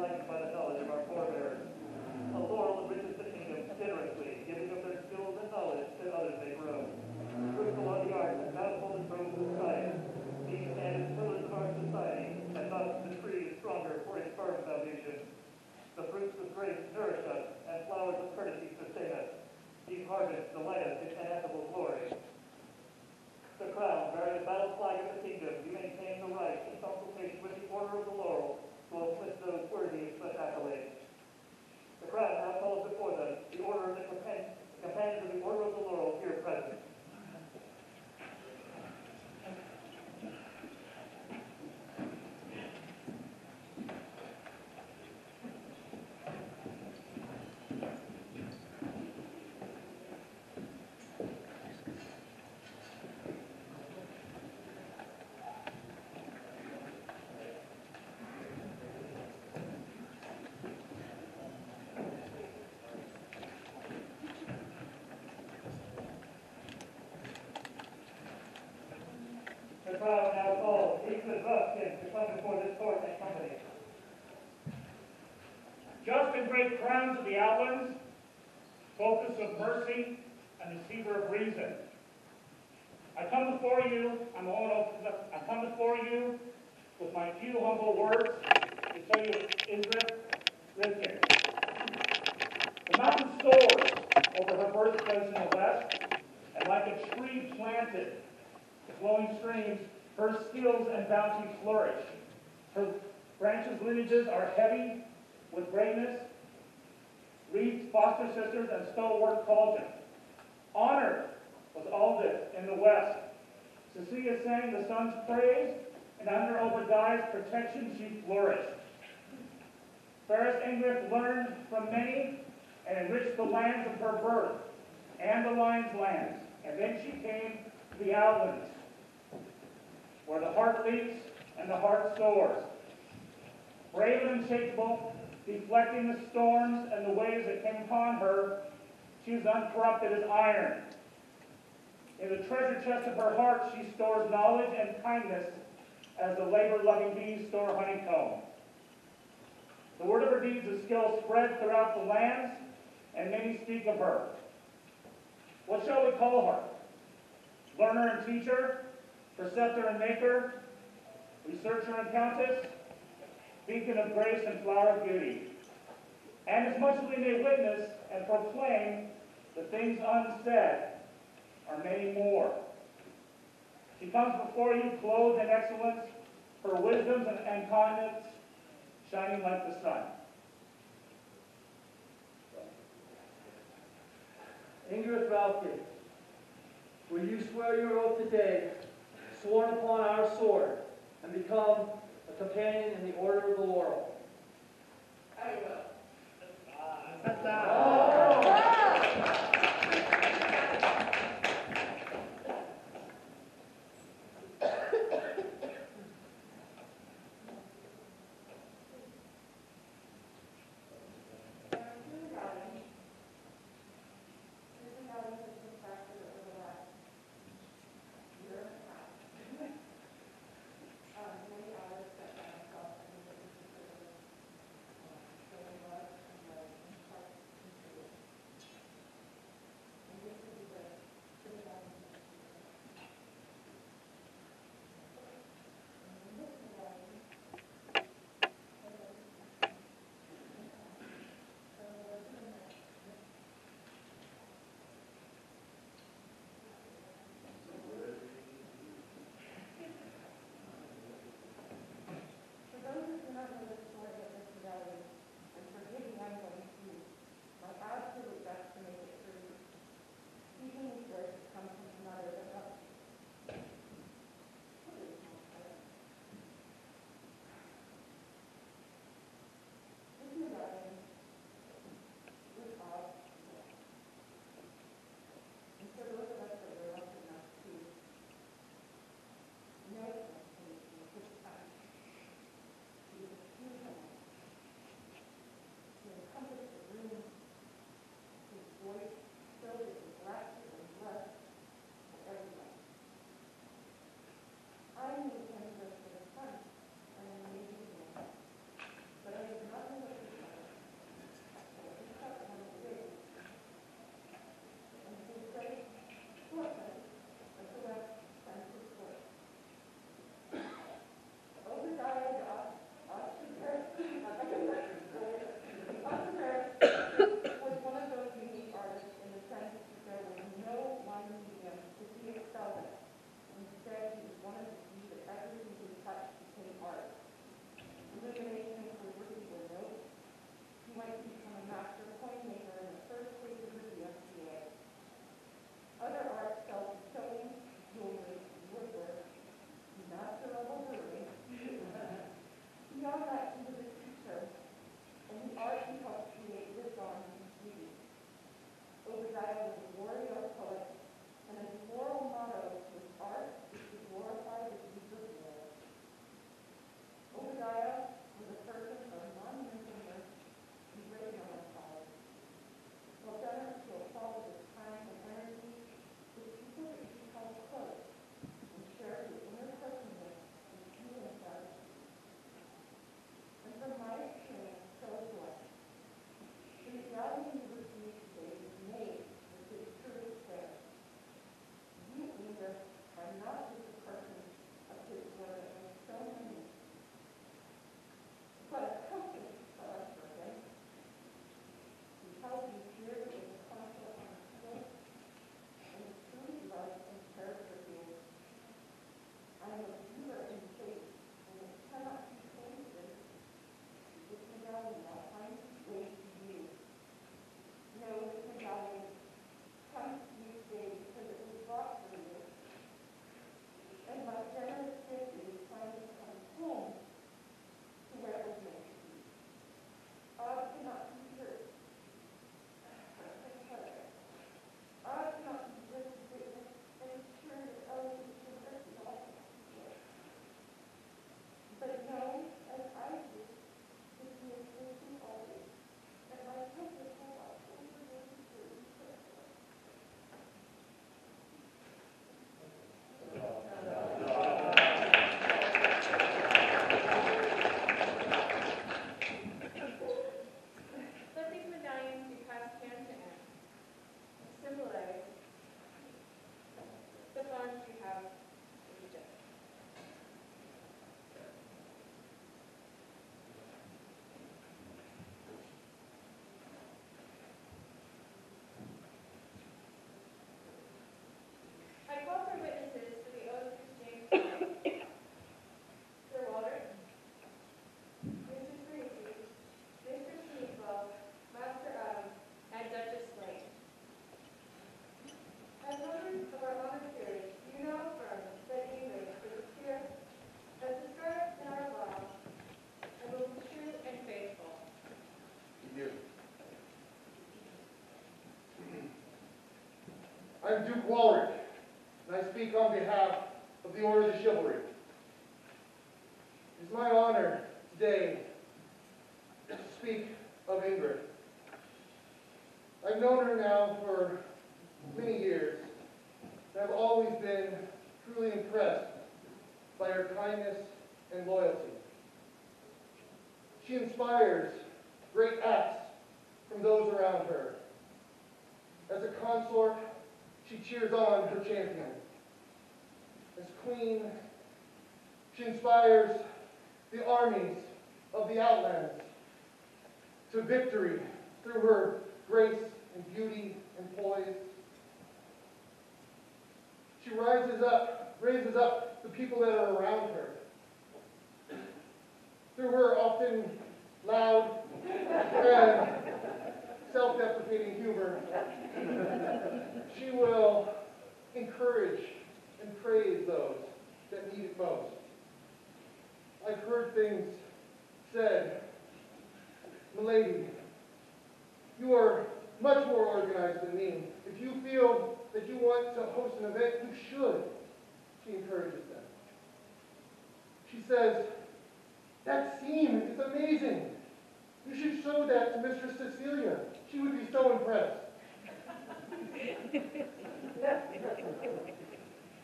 enlightened by the knowledge of our forebears. A Laurel enriches the kingdom generously, giving of their skills and knowledge that others may grow. Fruitful are the arts and bountiful the groves of science. These stand as pillars of our society, and thus the tree is stronger for its firm foundation. The fruits of grace nourish us, and flowers of courtesy sustain us. These harvests delight us in ineffable glory. The crown, bearing the battle flag of the kingdom, you maintain the right, in consultation with the Order of the Laurel, to enlist those worthy of such accolades. The crown now calls before them the Order of the Companions of the Order of the Laurel here present. The crowd now calls each of us to come before this court and company. Just and great crowns of the outlands, focus of mercy and deceiver of reason. I come before you with my few humble words to tell you Israel Rivkin. The mountain soars over her birthplace in the west, and like a tree planted, flowing streams, her skills and bounty flourish. Her branches' lineages are heavy with greatness, Reed's foster sisters and stalwart Colgan. Honored was all this in the west. Cecilia sang the sun's praise, and under Obadiah's protection she flourished. Fairest Ingrid learned from many and enriched the lands of her birth and the lion's lands. And then she came to the outlands, where the heart leaps and the heart soars. Brave and unshakable, deflecting the storms and the waves that came upon her, she is uncorrupted as iron. In the treasure chest of her heart she stores knowledge and kindness as the labor-loving bees store honeycomb. The word of her deeds of skill spread throughout the lands, and many speak of her. What shall we call her? Learner and teacher, preceptor and maker, researcher and countess, beacon of grace and flower of beauty. And as much as we may witness and proclaim, the things unsaid are many more. She comes before you clothed in excellence, her wisdom and kindness shining like the sun. Ingrid Ralphin, will you swear your oath today, sworn upon our sword, and become a companion in the Order of the Laurel? I will. I'm Duke Walrick, and I speak on behalf of the Order of the Chivalry. It is my honor today to speak of Ingrid. I've known her now for many years, and I've always been truly impressed by her kindness and loyalty. She inspires great acts from those around her. As a consort, she cheers on her champion. As queen, she inspires the armies of the outlands to victory through her grace and beauty and poise. She raises up the people that are around her. Through her often loud and self-deprecating humor, she will encourage and praise those that need it most. I've heard things said, "Milady, you are much more organized than me. If you feel that you want to host an event, you should." She encourages them. She says, "That scene is amazing. You should show that to Mistress Cecilia. She would be so impressed."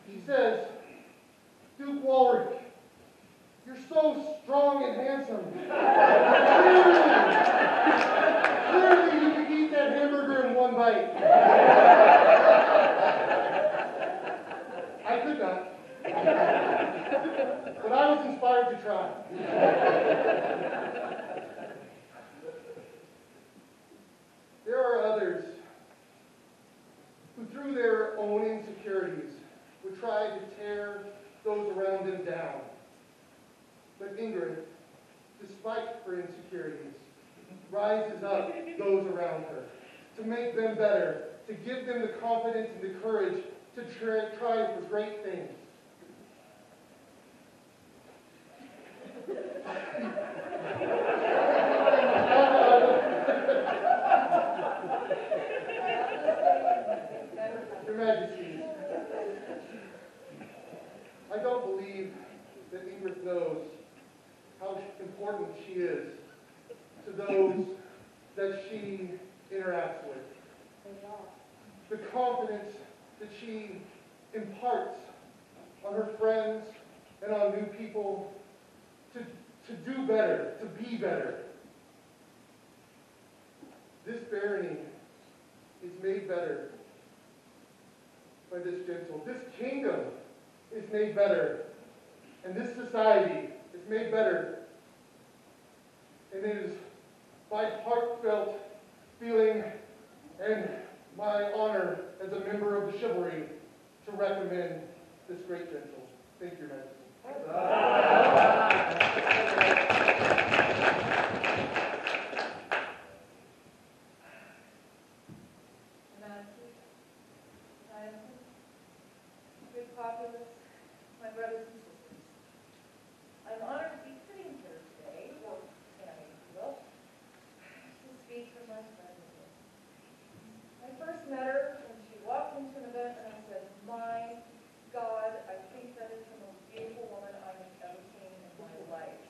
She says, "Duke Walrick, you're so strong and handsome. Clearly you could eat that hamburger in one bite." I could not. But I was inspired to try. There are others who, through their own insecurities, would try to tear those around them down. But Ingrid, despite her insecurities, rises up those around her to make them better, to give them the confidence and the courage to try for great things. Your Majesty, I don't believe that Ingrid knows how important she is to those that she interacts with. The confidence that she imparts on her friends and on new people to do better, to be better. This barony is made better by this gentle. This kingdom is made better. And this society is made better. And it is my heartfelt feeling and my honor as a member of the chivalry to recommend this great gentle. Thank you, Your Majesty. Good populace, my brothers and sisters. I'm honored to be sitting here today, or standing, if you will, to speak for my friend. I first met her when she walked into an event and I said, "My God, I think that is the most beautiful woman I have ever seen in my life."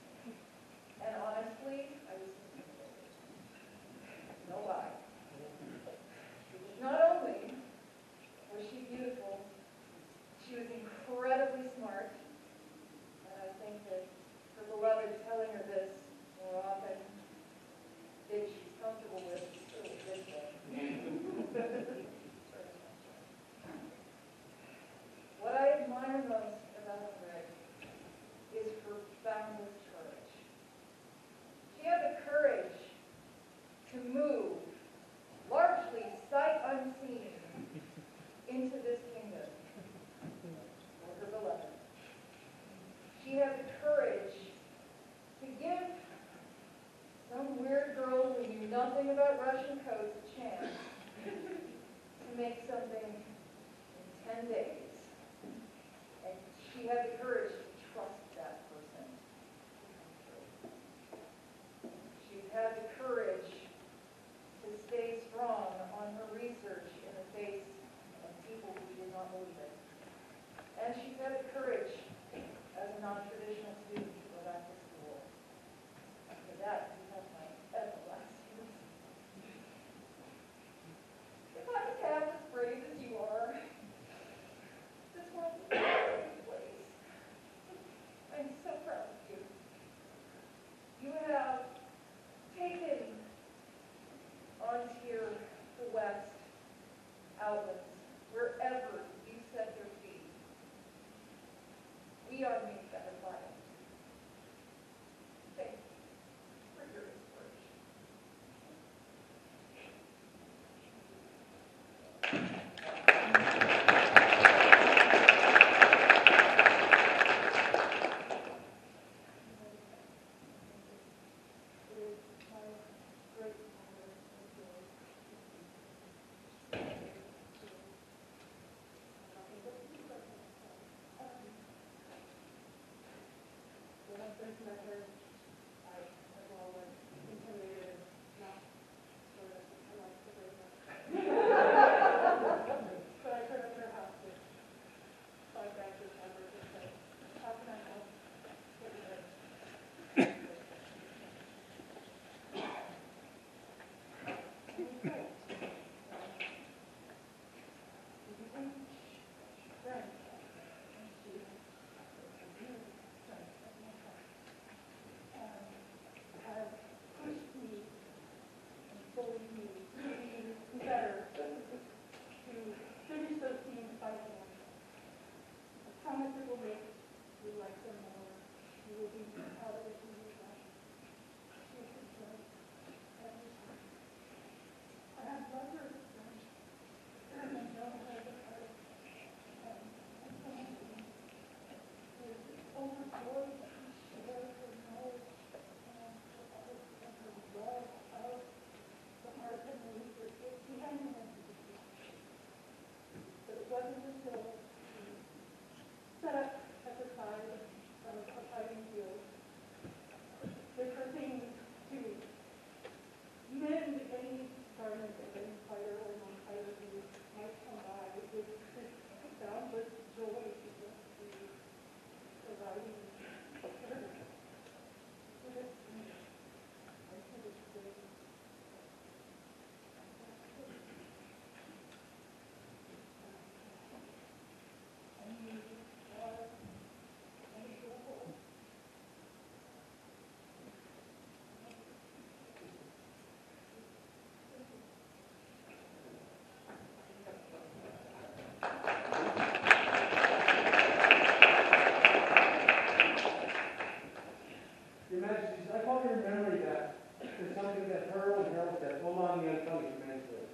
Your Majesty, I call your memory back to something that Earl and Harold said. Hold on, the unfunny, Your Majesty.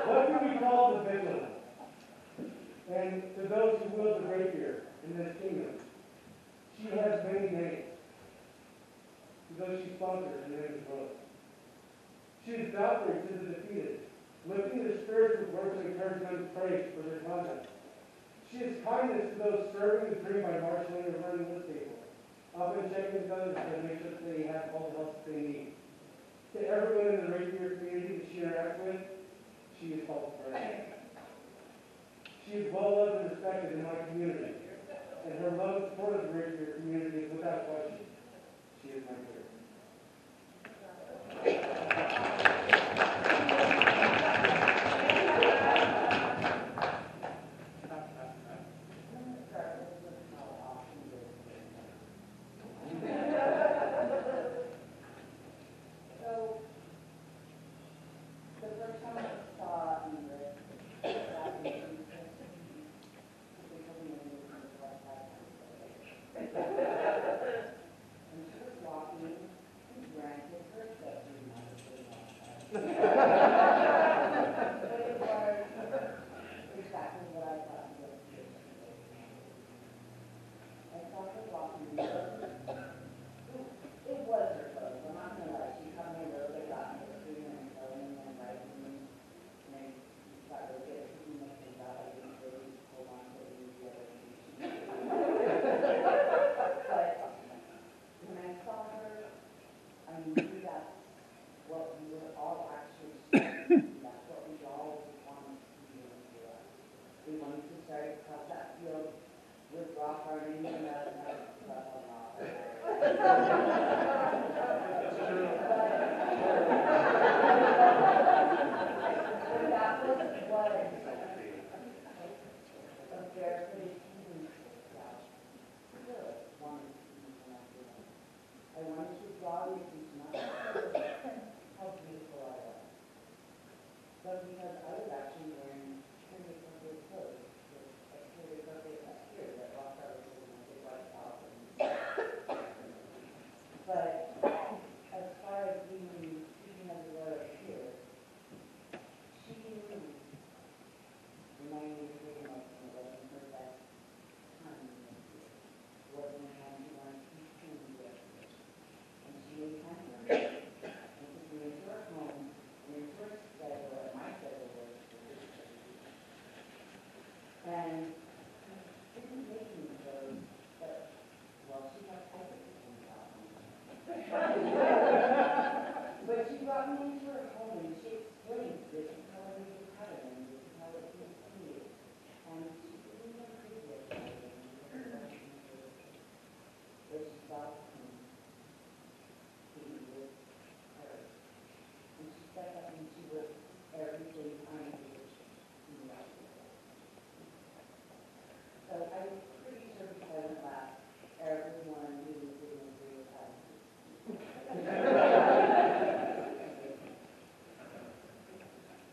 What do we call the victim? And to those who wield the rapier in this kingdom, she has many names. To those she sponsors, her name is Rose. She is Valkyrie to the defeated, lifting their spirits with words of encouragement and praise for their conduct. She is kindness to those serving the dream by marshaling and running this table, often checking with others to make sure that they have all the help that they need. To everyone in the rapier community that she interacts with, she is called friend. She is well loved and respected in my community, and her love and support of the rapier community is without question. She is my favorite.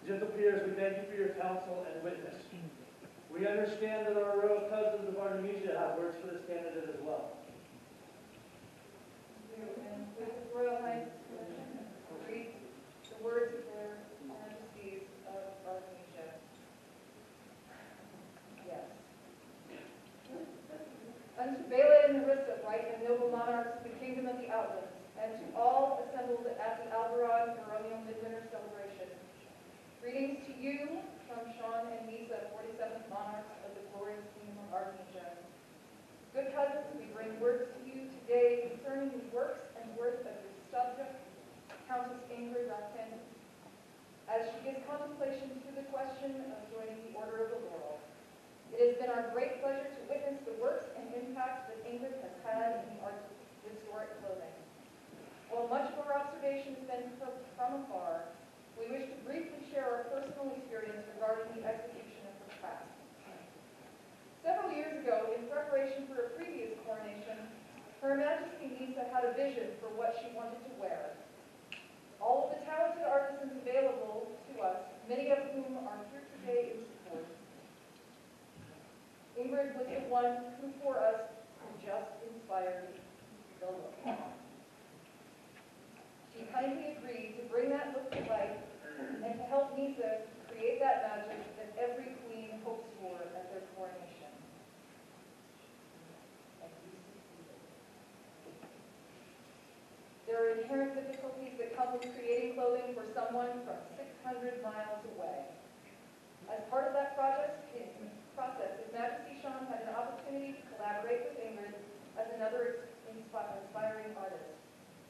Gentle peers, we thank you for your counsel and witness. We understand that our royal cousins of Artemisia have words for this candidate as well. And with His Royal Highness' permission, read the words of their Majesties of Artemisia. Yes. Unto Bela and Nerissa, right and noble monarchs of the kingdom of the Outlands, and to all assembled at the al-Barran baronial midwinter celebration. Greetings to you from Sean and Nisa, 47th monarchs of the glorious kingdom of Artemisia. Good cousins, we bring words to you today concerning the works and worth of your subject, Countess Ingrid Ratten, as she gives contemplation to the question of joining the Order of the Laurel. It has been our great pleasure to witness the works and impact that Ingrid has had in the art of historic clothing. While much of our observation has been from afar, we wish to briefly share our personal experience regarding the execution of her craft. Several years ago, in preparation for a previous coronation, Her Majesty Nisa had a vision for what she wanted to wear. All of the talented artisans available to us, many of whom are here today in support, Ingrid was the one who, for us, just inspired still look. She kindly agreed to bring that look to life and to help Nisa create that magic that every queen hopes for at their coronation. And you succeeded. There are inherent difficulties that come with creating clothing for someone from 600 miles away. As part of that process, His Majesty Sean had an opportunity to collaborate with Ingrid as another inspiring artist.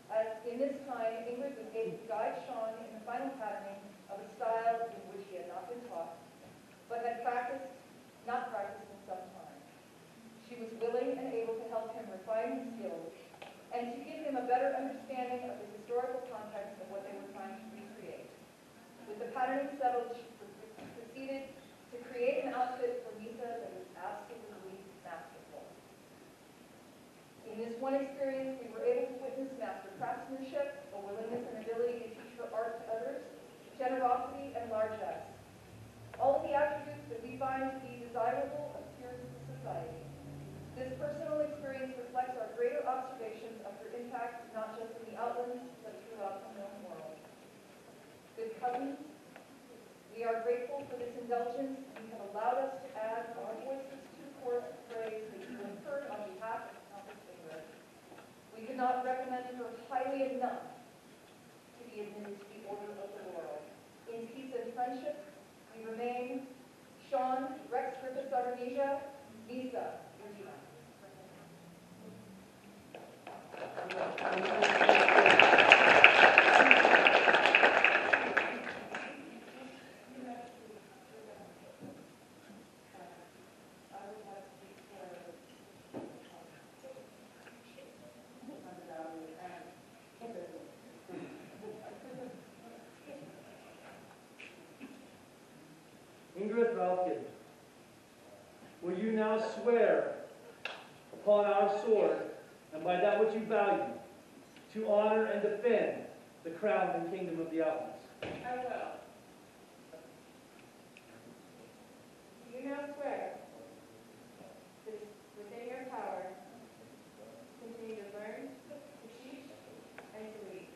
As in this time, Ingrid was able to guide Sean in the final patterning of a style in which he had not been taught, but had not practiced in some time. She was willing and able to help him refine his skills and to give him a better understanding of the historical context of what they were trying to recreate. With the patterning settled, she proceeded to create an outfit for Nisa that was absolutely masterful. In this one experience, we were able to witness master craftsmanship, a willingness and ability to teach her art to others, generosity, and largesse. All of the attributes that we find to be desirable of Puritan society. This personal experience reflects our greater observations of her impact not just in the outlands, but throughout the known world. Good cousins, we are grateful for this indulgence and have allowed us to add our voices to the chorus of praise that you have heard on behalf of Countess Ingrid. We could not recommend her highly enough to be admitted to the Order of the Laurel. In peace and friendship, we remain Sean, Rex Griffiths Artemisia, Nisa, Regina. Ingrid Ralphin, will you now swear upon our sword, and by that which you value, to honor and defend the crown and kingdom of the outlands? I will. Do you now swear that it is within your power to continue to learn, to teach, and to lead?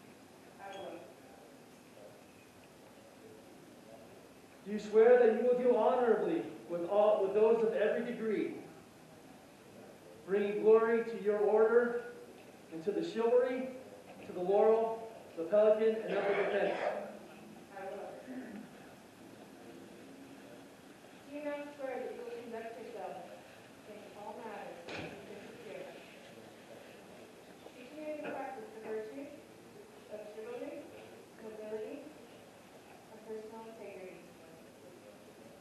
I will. Do you swear that you will deal honorably with those of every degree, bringing glory to your order and to the chivalry, to the laurel, the pelican, and of the defense? I will. Do you now swear that you will conduct yourself in all matters in the spirit, teaching to practice the virtues of chivalry, nobility, and personal integrity,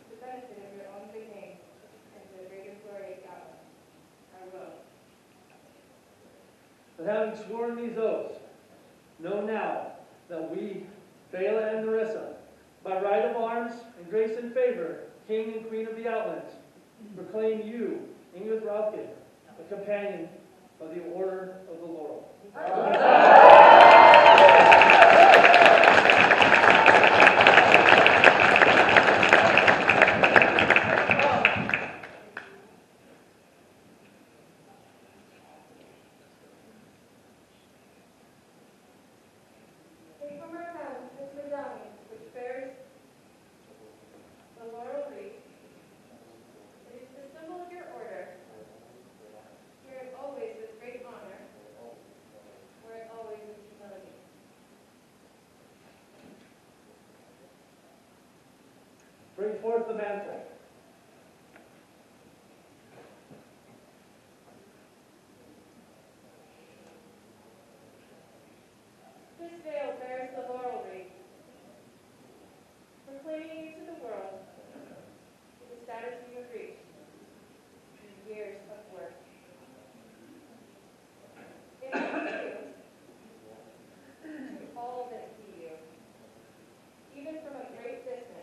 to the benefit of your own good name and to the greater glory of God? I will. But having sworn these oaths, know now that we, Bela and Nerissa, by right of arms and grace and favor, King and Queen of the Outlands, proclaim you, Ingrid Ralphin, a companion of the Order of the Laurel. Take from our hands this medallion which bears the laurel wreath. It is the symbol of your order. Wear it always with great honor. Wear it always with humility. Bring forth the mantle. This veil bears the laurel wreath, proclaiming you to the world the status you have reached in years of work. It is you to all that see you, even from a great distance.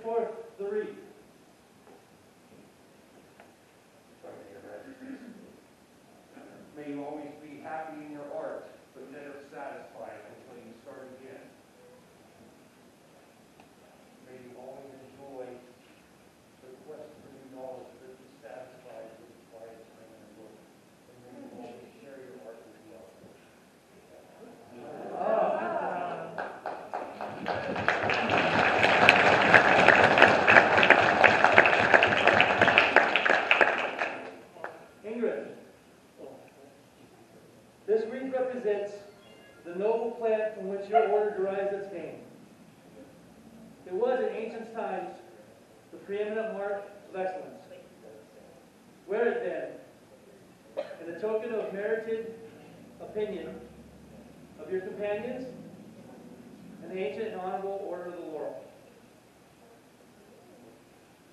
forth the wreath. May you always be happy in your art, but never satisfied until you start again. May you always enjoy the quest for new knowledge, but be satisfied with the quiet time and work. And may you always share your art with the others. Ingrid, this wreath represents the noble plant from which your order derives its name. It was in ancient times the preeminent mark of excellence. Wear it then, in a token of merited opinion of your companions and the ancient and honorable order of the Laurel.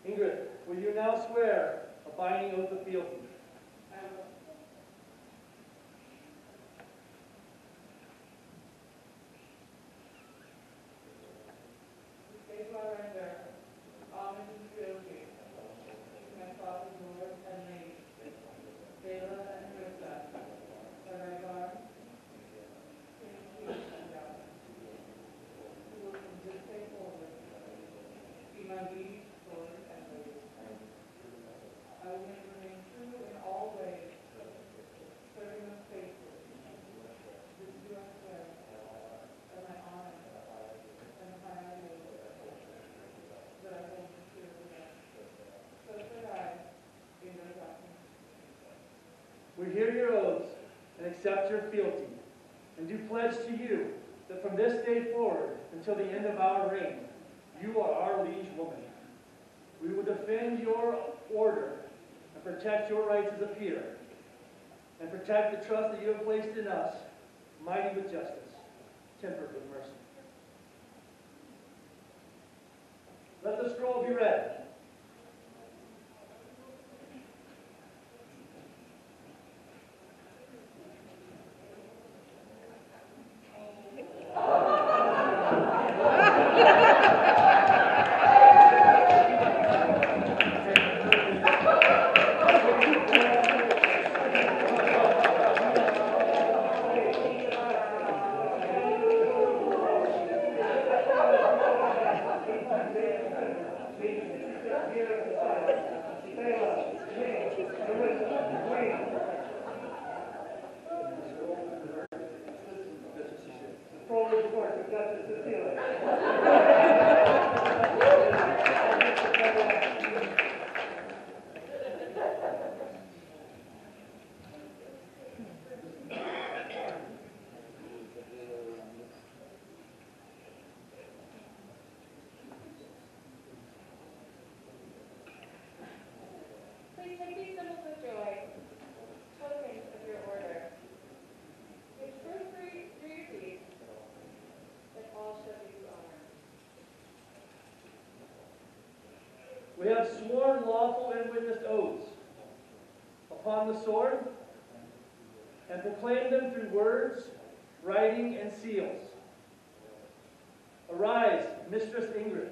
Ingrid, will you now swear a binding oath of fealty? We hear your oaths and accept your fealty, and do pledge to you that from this day forward until the end of our reign, you are our liege woman. We will defend your order and protect your rights as a peer, and protect the trust that you have placed in us, mighty with justice, tempered with mercy. Let the scroll be read. Please take these symbols of joy, tokens of your order. Which first through your deeds, that all shall do you honor. We have sworn lawful and witnessed oaths upon the sword, and proclaimed them through words, writing, and seals. Arise, Mistress Ingrid.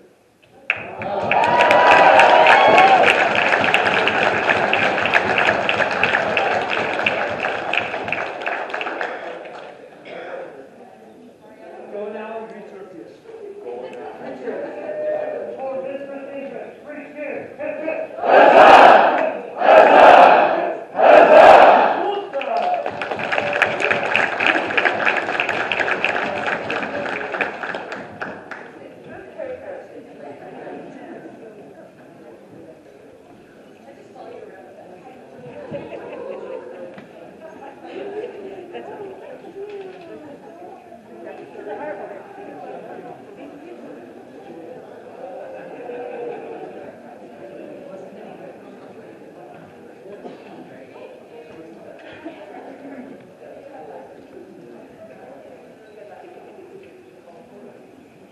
Go now and greet your peers. For Mistress Ingrid, three cheers. Hip, hip.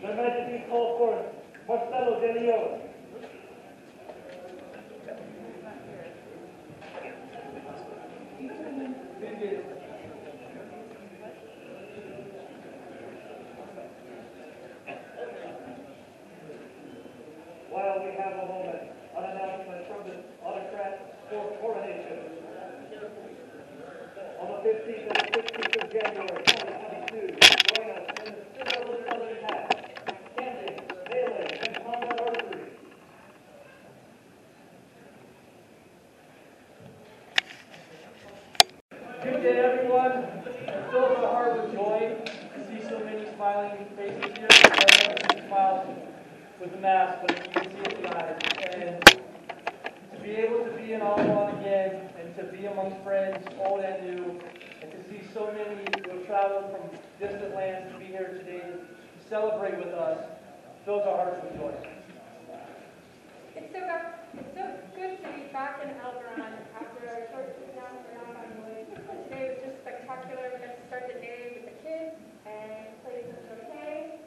Your Majesty called forth Marcelo de Leon. smiling faces here. I don't see smiles with the mask, but you can see it in the eyes. And to be able to be in Al-Barran again, and to be amongst friends, old and new, and to see so many who have traveled from distant lands to be here today to celebrate with us, fills our hearts with joy. It's so good to be back in al-Barran after our short trip down to Laurel. Today was just spectacular. We got to start the day with the kids and play some croquet,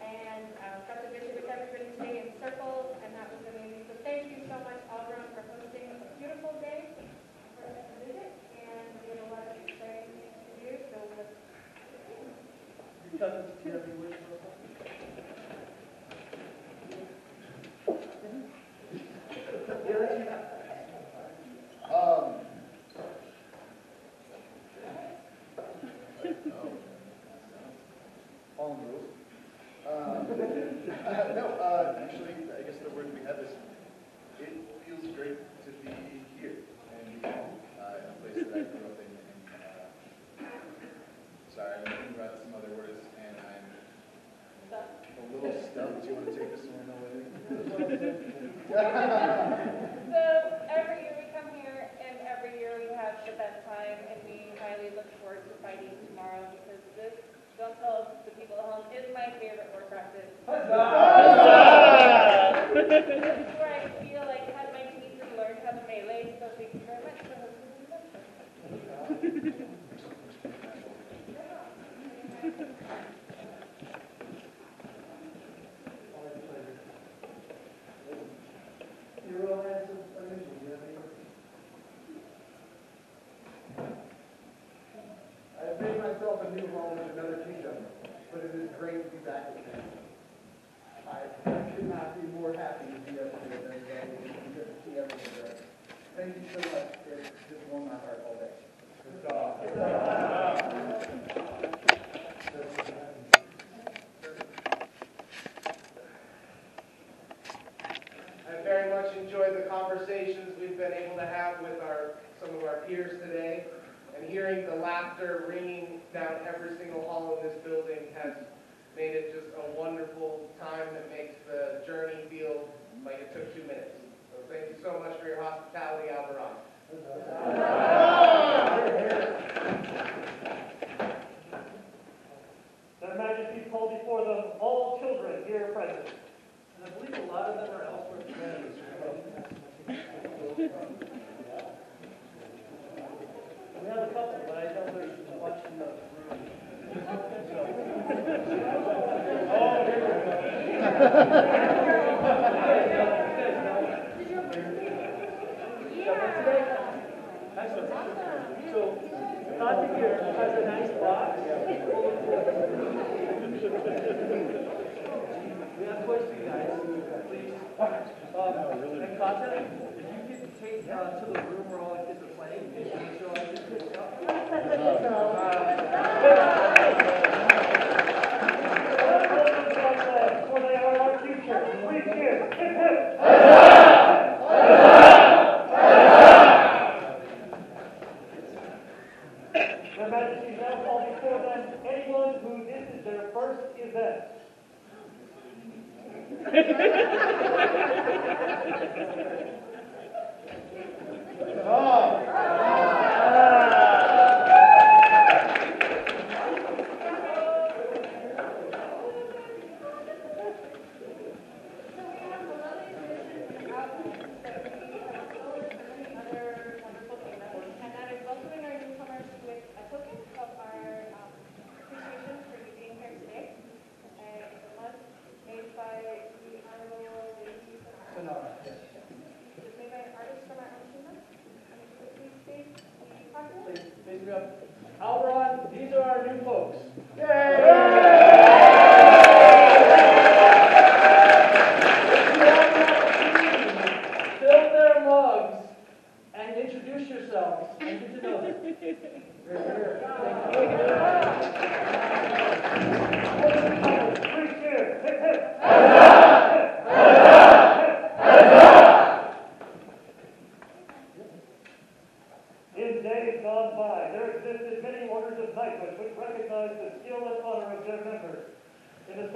and got to visit with everybody today in circles, and that was amazing. So thank you so much, al-Barran, for hosting a beautiful day for us to visit, and we have a lot of exciting things to do. So let's Your cousins, do you have any words for us? On the rules. Actually, I guess the word we have is, it feels great to be here and be home, in a place that I grew up in. Sorry, I'm thinking about some other words, and I'm a little stumped. Do you want to take this one away? So every year we come here, and every year we have the best time, and we highly look forward to fighting tomorrow, because this, don't tell the people at home, is my favorite war practice. This is where I feel like I had my teachers learn how to melee, so thank you very much for hosting the event. Your own answer, unusual. Do you have any words? I've made myself a new home in another kingdom, but it is great to be back with them. I could not be more happy to be up here every day and to see everyone there. Thank you so much. It just warmed my heart all day. Good job. I very much enjoyed the conversations we've been able to have with some of our peers today, and hearing the laughter ringing down every single hall in this building has made it just a wonderful time that makes the journey feel like it took 2 minutes. So thank you so much for your hospitality, al-Barran. Their Majesties call before them all children here present. And I believe a lot of them are elsewhere today. We have a couple, but I know they're watching the room. Oh, here we go. Excellent. So, Tati here has a nice box. We have toys for you guys, please. And Kata, if you could take to the room where all the kids are playing, and show all the kids good stuff. For they are our future. Please cheer. Hip, hip. Their Majesties now call before them anyone who this is their first event.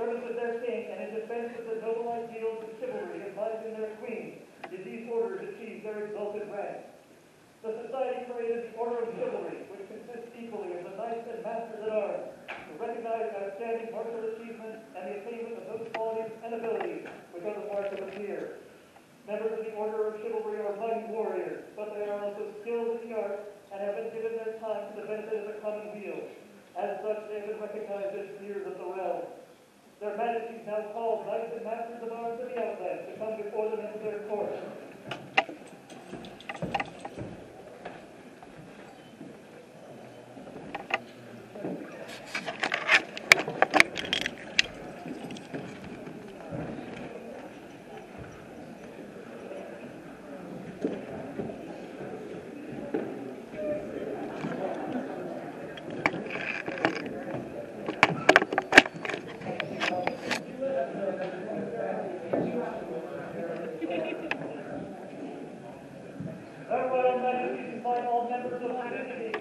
service of their king and in defense of the noble ideals of chivalry embodied in their queen, did these orders achieve their exalted rank. The society created the Order of Chivalry, which consists equally of the knights and masters at arms, to recognize outstanding martial achievement and the attainment of those qualities and abilities which are the mark of a peer. Members of the Order of Chivalry are mighty warriors, but they are also skilled in the arts and have been given their time for the benefit of the common weal. As such, they have been recognized as peers of the realm. Their Majesties now call knights and masters of arms of the outlands to come before them into their court. Their Royal Majesties invite all members of the visiting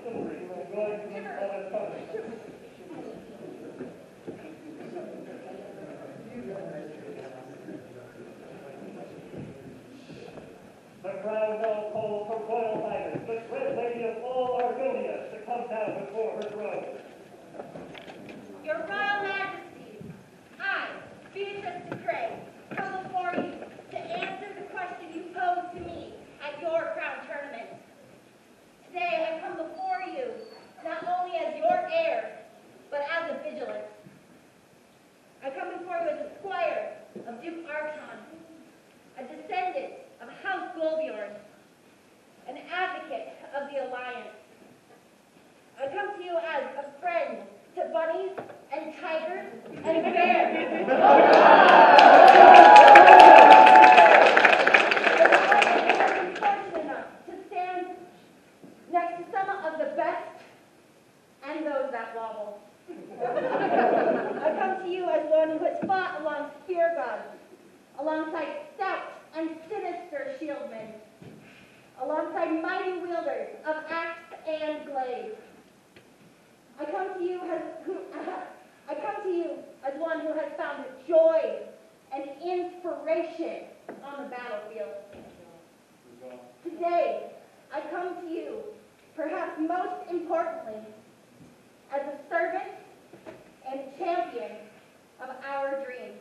chivalry who are going to make other covenants. The crown now calls her Royal Highness, the Dread Lady of all Argonia, to come down before her throne. Your Royal Majesties, I, Beatrice de Grey, come before you to answer the question you posed to me at your crown tournament. Today I come before you not only as your heir, but as a vigilant. I come before you as a squire of Duke Archon, a descendant of House Golbjorn, an advocate of the Alliance. I come to you as a friend to bunnies and tigers and bears. I'm fortunate enough to stand next to some of the best and those that wobble. I come to you as one who has fought along spear gods, alongside stout and sinister shieldmen, alongside mighty wielders of axe and glaive. I come to you as one who has found joy and inspiration on the battlefield. Today, I come to you, perhaps most importantly, as a servant and champion of our dreams.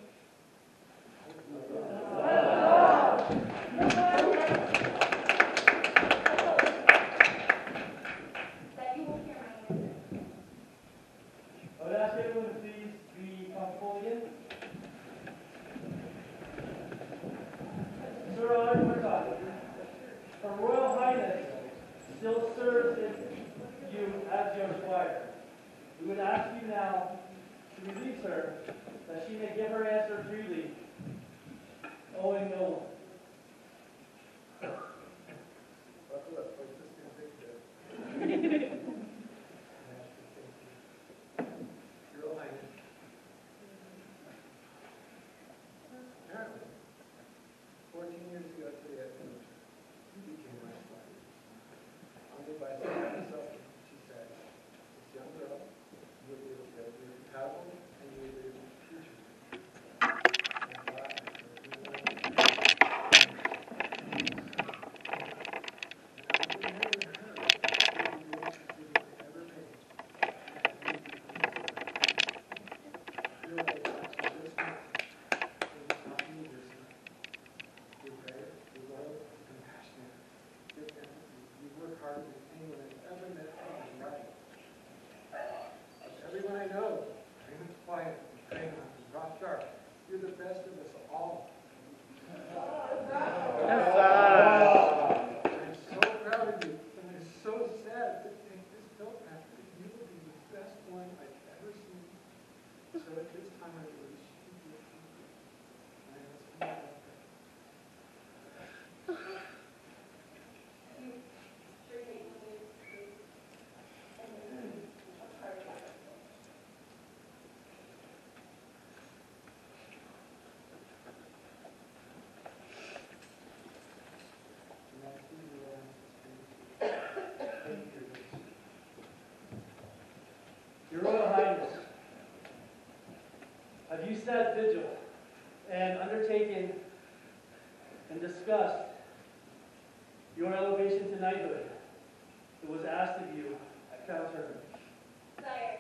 That you will hear my answer. I would ask everyone to please be comfortable again. Sir Archon, Her Royal Highness still serves you as your squire. We would ask you now to release her, that she may give her answer freely, owing no one. Your Highness. Apparently, 14 years ago today at noon, you became my squire. Humbled by saying myself, she said, this young girl, you will be able to build your compatible and you will be able to future. And I thought, sat vigil and undertaken and discussed your elevation to knighthood, it was asked of you at Crown Tournament. Sire,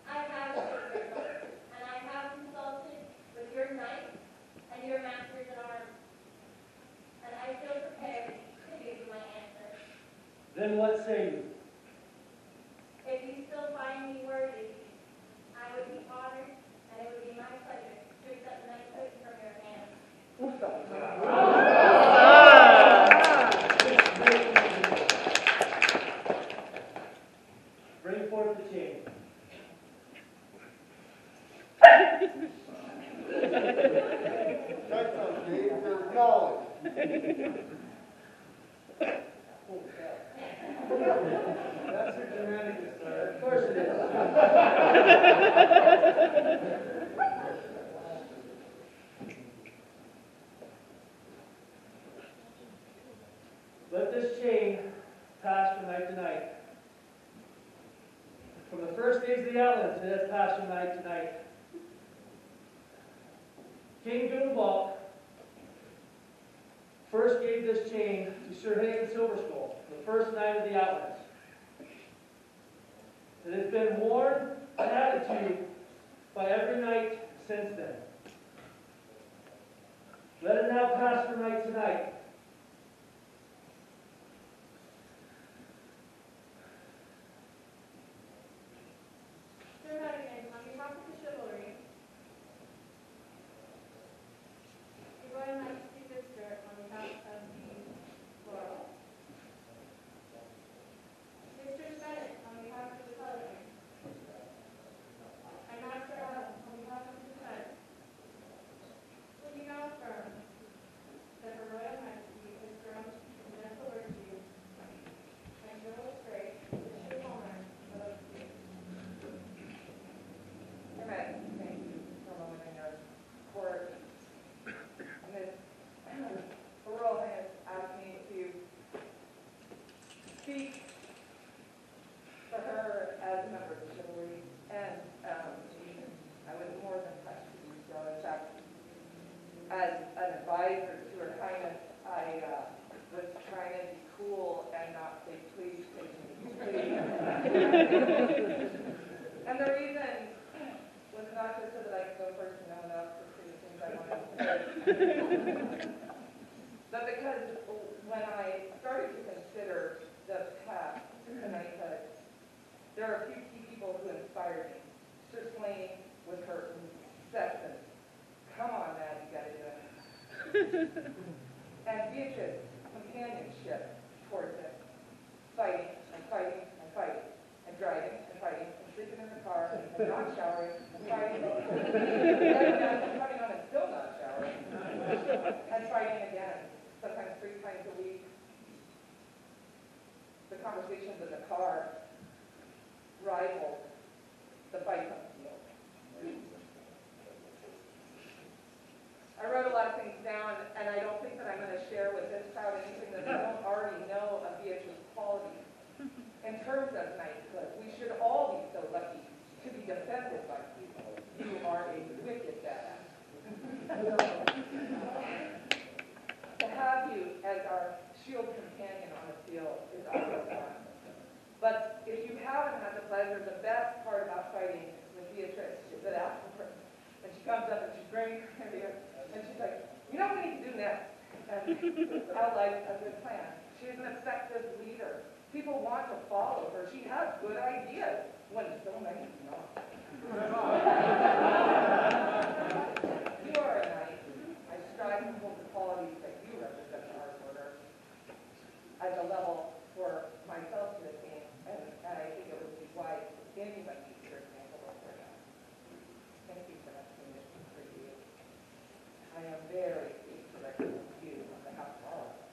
I have considered, and I have consulted with your knights and your masters at arms, and I feel prepared to give you my answer. Then what say you? If you still find me worthy, I would be honored, and it would be my pleasure to accept knighthood from your hands. Bring forth the chain. That's okay, you're acknowledged. That's your dramatic, sir. Of course it is. Let this chain pass from night to night. From the first days of the Outlands, it has passed from night to night. King Gunwald first gave this chain to Sir Hagen Silverskull, the first knight of the Outlands. It has been worn and added to by every knight since then. Let it now pass from night to night. Sir Madigan, on behalf of the chivalry, the Royal Majesty Visitor, on behalf of the Laurel, Mr. Bennett, on behalf of the Pelican, and Master Adam, on behalf of the defense, will you now affirm that Her Royal Majesty is grown in gentle virtue and will illustrate the true honor of the Your Majesty, thank you for a moment in your court. Miss Laurel has asked me to speak for her as a member of the chivalry, and I was more than touched to do so. In fact, as an advisor to Her Highness, I was trying to be cool and not say, please, please, please. And the reason was not just so that I could go first and know enough to say the things I wanted to say, but because when I started to consider the path to knighthood, there are a few key people who inspired me. Sir Slaney with her incessant, come on, man, you gotta do it. And Beatrice's companionship towards it, fighting and fighting and fighting, and driving and fighting, and sleeping in the car, and not showering, and fighting, and coming on and still not showering, and fighting again, sometimes 3 times a week. The conversations in the car rival the fights on the field. I wrote a lot of things down, and I don't think that I'm going to share with this crowd anything that they don't already know of Beatrice's qualities. In terms of knighthood, we should all be so lucky to be defended by people. You are a wicked badass. To have you as our shield companion on the field is our fun. But if you haven't had the pleasure, the best part about fighting with Beatrice is that afterwards, and she comes up and she's bringing her here, and she's like, you know what we need to do next? And I like a good plan. She's an effective leader. People want to follow her. She has good ideas when so many do not. You are a knight. I strive to hold the qualities that you represent in our order as a level for myself to attain, and I think it would be wise if anybody needs your example of her. Thank you for that permission for you. I am very pleased to recommend you on behalf of all of us.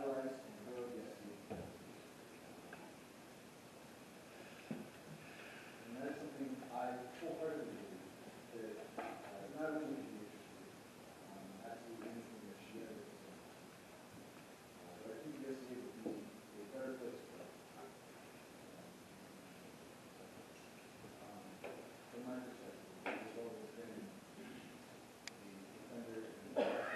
idolize and love yesterday. And that is something I wholeheartedly believe that not only would be interested absolutely anything that she ever presented, but I think yesterday would be a better place for her. From my perspective, it's always been the defender and the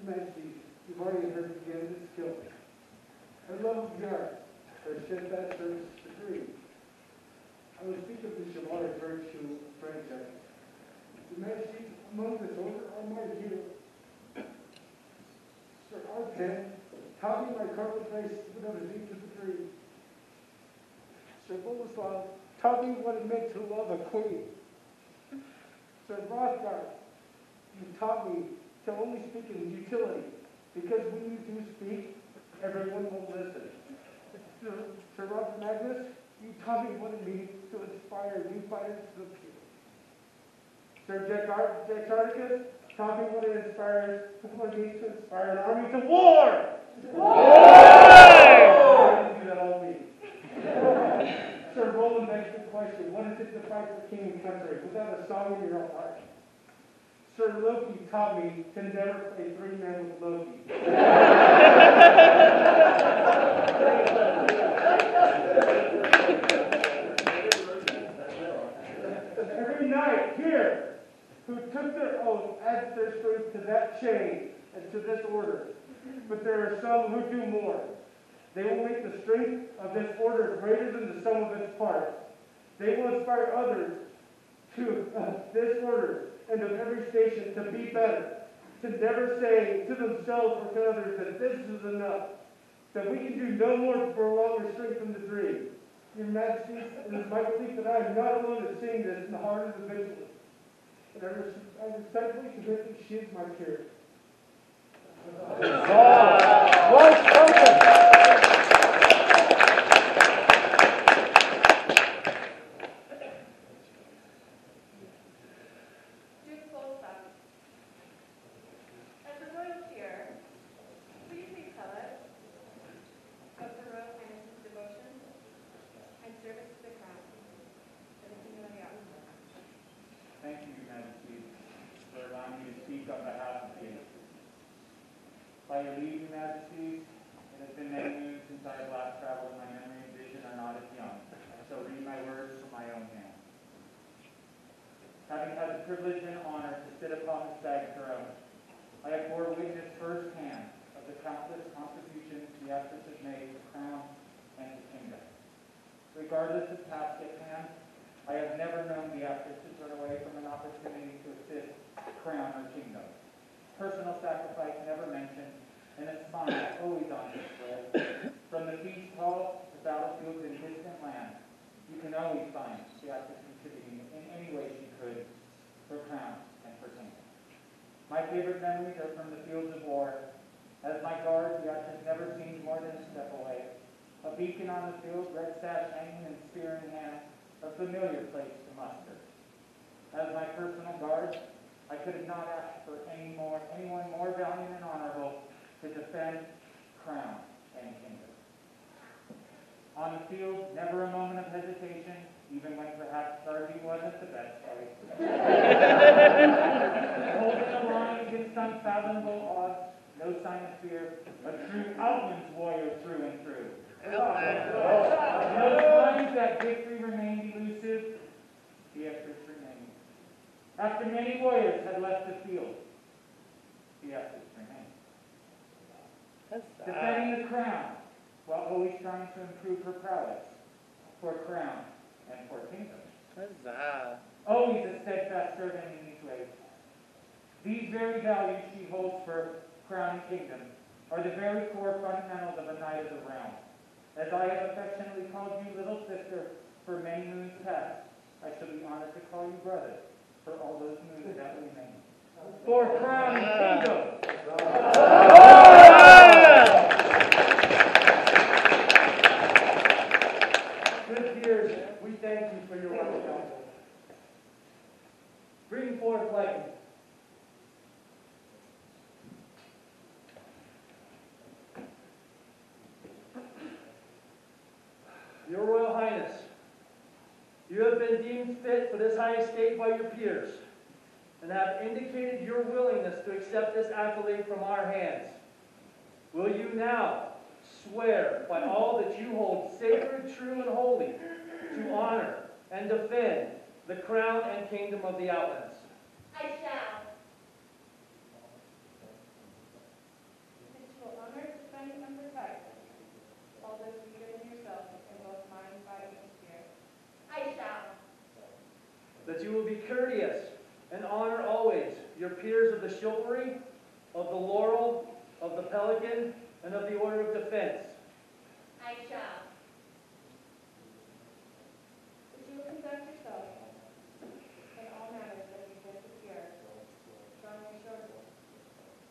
Majesty, you've already heard again this skill. Her love of the arts, her steadfast service to free. I will speak of the chivalric virtue of French art. Your Majesty, among this order are my hero. Sir Arpen, taught me my carpet face without a deep to the tree. Sir Boleslav taught me what it meant to love a queen. Sir Rothgar, you taught me to only speak in utility, because when you do speak, everyone will listen. Sir Robert Magnus, you taught me what it means to inspire new fighters to the field. Sir Jactarticus taught me what it means to inspire an army to war! Why did you do that all week? Sir Roland begs the question, what is it to fight for king and country without a song in your heart? Sir Loki taught me to never play three men with Loki. Every knight here who took their oath adds their strength to that chain and to this order. But there are some who do more. They will make the strength of this order greater than the sum of its parts. They will inspire others to this order and of every station to be better, to never say to themselves or to others that this is enough, that we can do no more to prolong or strengthen the dream. Your Majesty, it is my belief that I am not alone in seeing this in the heart of the vigilant. But I respectfully submit that she is my peer. Thank you, Your Majesty, for allowing me to speak on behalf of the king. By your leave, Your Majesty, it has been many moons since I have last traveled, and my memory and vision are not as young. I shall read my words from my own hand. Having had the privilege and honor to sit upon the stag throne I have bore witness firsthand of the countless contributions the actress has made to crown and to kingdom. Regardless of task at hand, I have never known the actress to turn away from an opportunity to assist crown her kingdom. Personal sacrifice never mentioned, and a smile always on display. From the feast hall to battlefields in distant lands, you can always find the actress contributing in any way she could for crown and for kingdom. My favorite memories are from the fields of war. As my guard, the actress never seemed more than a step away. A beacon on the field, red sash hanging and spear in hand, a familiar place to muster. As my personal guard, I could have not asked for anyone more valiant and honorable to defend crown and kingdom. On the field, never a moment of hesitation, even when perhaps charging wasn't the best choice. Holding a line against unfathomable odds, no sign of fear, a true outland's warrior through and through. In those times that victory remained elusive, the efforts remained. After many warriors had left the field, the efforts remained. Defending the crown, while always trying to improve her prowess for crown and for kingdom. Always a steadfast servant in these ways. These very values she holds for crown and kingdom are the very core fundamentals of a knight of the realm. As I have affectionately called you little sister for many moons past, I shall be honored to call you brother for all those moons that remain. For crown and kingdom! Good peers, we thank you for your wise counsel. Bring forth lightning. Your Royal Highness, you have been deemed fit for this high estate by your peers, and have indicated your willingness to accept this accolade from our hands. Will you now swear by all that you hold sacred, true, and holy to honor and defend the crown and kingdom of the Outlands? I shall. And you will honor, defend, and protect all those you give in yourself in both mind, body, and spirit. I shall. That you will be courteous and honor always your peers of the chivalry, of the Laurel, of the Pelican, and of the Order of Defense. I shall. That you will conduct yourself in all matters that you fit to pure, strong and short,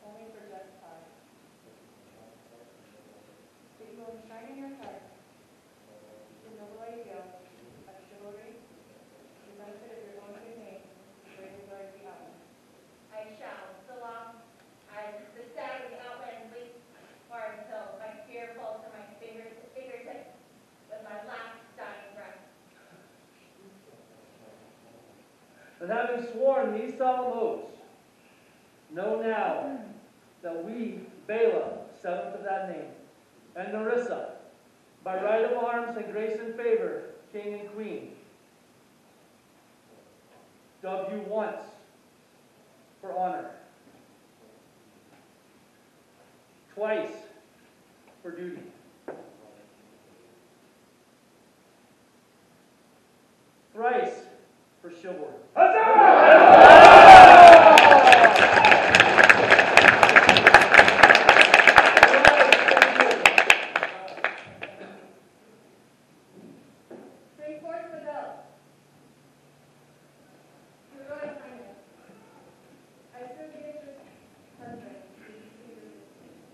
only for just cause. That you will enshrine in your heart the noble ideal of chivalry, the benefit of your own good name, the great glory of the Outlands. I shall, so long as the stag of the Outland waits for until my spear falls to my fingertips with my last dying breath. And having sworn these solemn oaths, know now that we, Bela, seventh of that name, and Nerissa, by right of arms and grace and favor, king and queen, dub you once for honor, twice for duty, thrice for chivalry. Bring forth the bell. Your Royal Highness, I serve Beatrice's husband.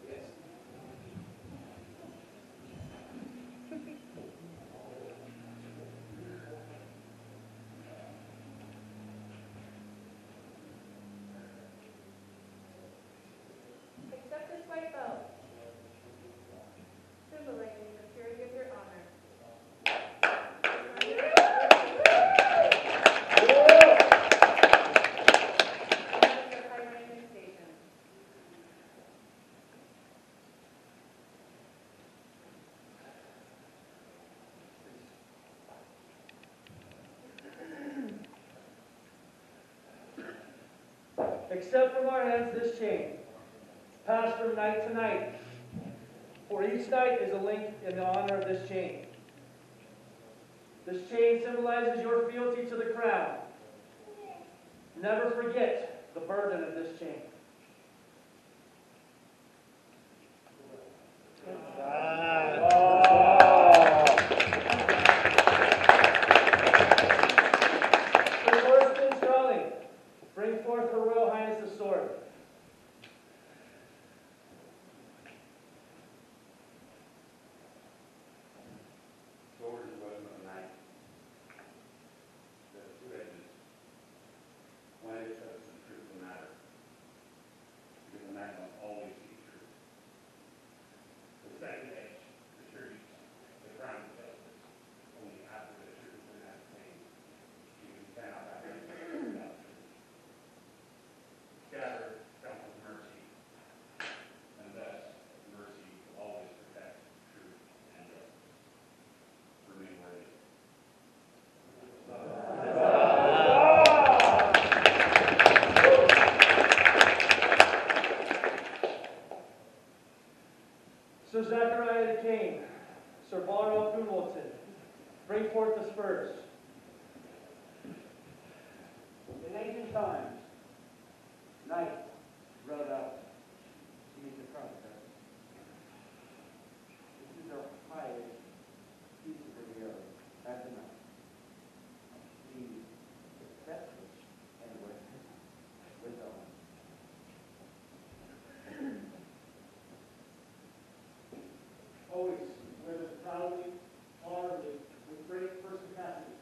Yes. Accept this white belt, symbolizing the purity of your honor. And your high rank and station. Accept from our hands this chain, passed from night to night. For each night is a link in the honor of this chain. This chain symbolizes your fealty to the crown. Never forget the burden of this chain. The horse is calling. Bring forth Her Royal Highness' sword. Sword is a weapon of the knight. There are two edges. One edge shows the truth of the matter, because the knight must always seek truth. The second edge assures the crown of justice. Only after the truth has been ascertained, you cannot have any without truth. Scatter comes with mercy, and thus mercy will always protect truth and justice. Remain worthy. Sir Zachariah the King, Sir Laurel, bring forth the spurs. In ancient times, knights rode out to meet the crown. This is the highest piece of the earth at the night. The acceptance and with honor. Always wear this proudly, honorably, with great perspicacity.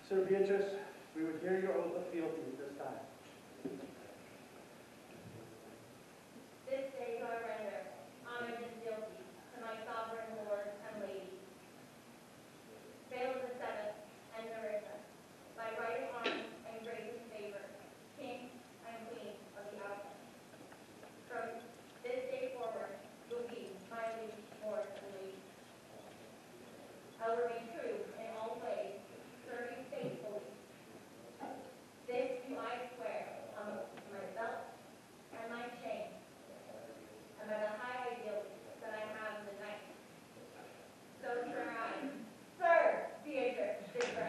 Sir Beatrice, we would hear your oath of fealty at this time. This day do I render homage and fealty to my sovereign lord and lady. Vale of the Seventh and Nerissa, by right of arms and grace and favor, king and queen of the outlet. From this day forward, will be my liege lord and lady. I will remain true in all ways, serving faithfully. This do I swear on my belt and my chain, and by the high ideals that I have in the night. So swear I, Sir Beatrice Digby.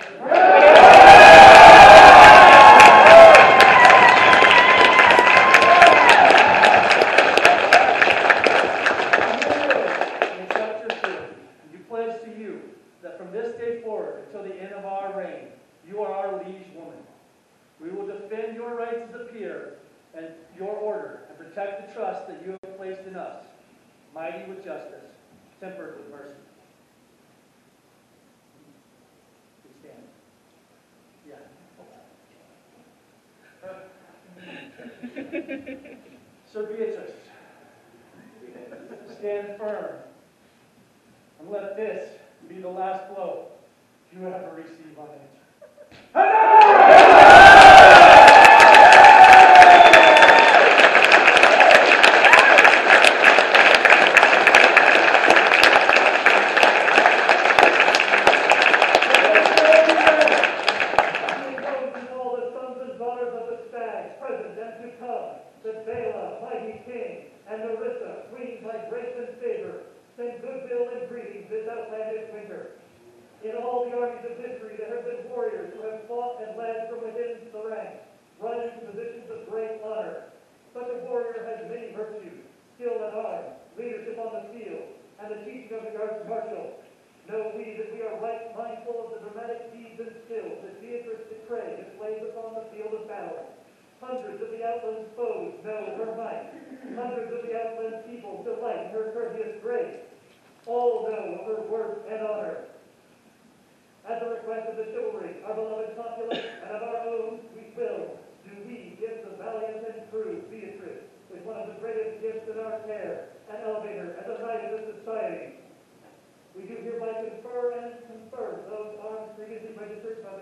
This day forward until the end of our reign, you are our liege woman. We will defend your rights as a peer and your order and protect the trust that you have placed in us, mighty with justice, tempered with mercy. Please stand. Yeah. Sir Beatrice, stand firm and let this be the last blow you ever receive unanswered. All the sons and daughters of the stag, present and to come, that Bela, mighty king, and Nerissa, queen by grace and favor, send goodwill and greetings this outlandish winter. In all the armies of history, there have been warriors who have fought and led from within the ranks, run into positions of great honor. Such a warrior has many virtues: skill in arms, leadership on the field, and the teaching of the arts martial. Know we that we are right mindful of the dramatic deeds and skills that Beatrice de Cray displays upon the field of battle. Hundreds of the outland's foes know her might. Hundreds of the outland people delight in her courteous grace. All know of her worth and honor. At the request of the chivalry, our beloved populace, and of our own will, do we give the valiant and true Beatrice with one of the greatest gifts in our care, and elevate her as a knight of the society. We do hereby confer and confer those arms created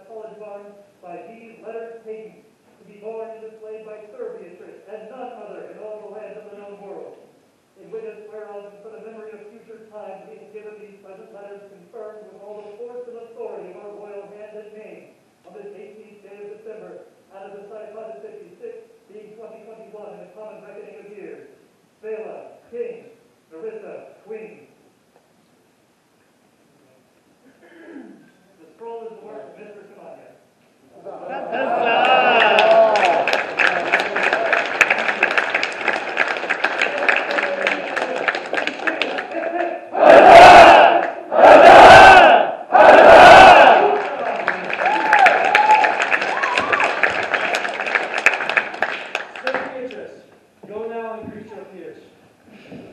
college barn by these letters patent, to be born and displayed by Sir Beatrice, and none other in all the lands of the known world. In witness whereof, and for the memory of future times, we have given these present letters confirmed with all the force and authority of our royal hand and name, on this 18th day of December, out of the Cyclops 56, being 2021 in the common reckoning of years. Bela, King, Larissa, Queen. The scroll is the work of Mr. Samanya.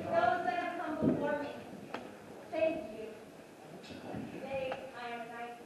Those that have come before me, thank you. Today I am a knight.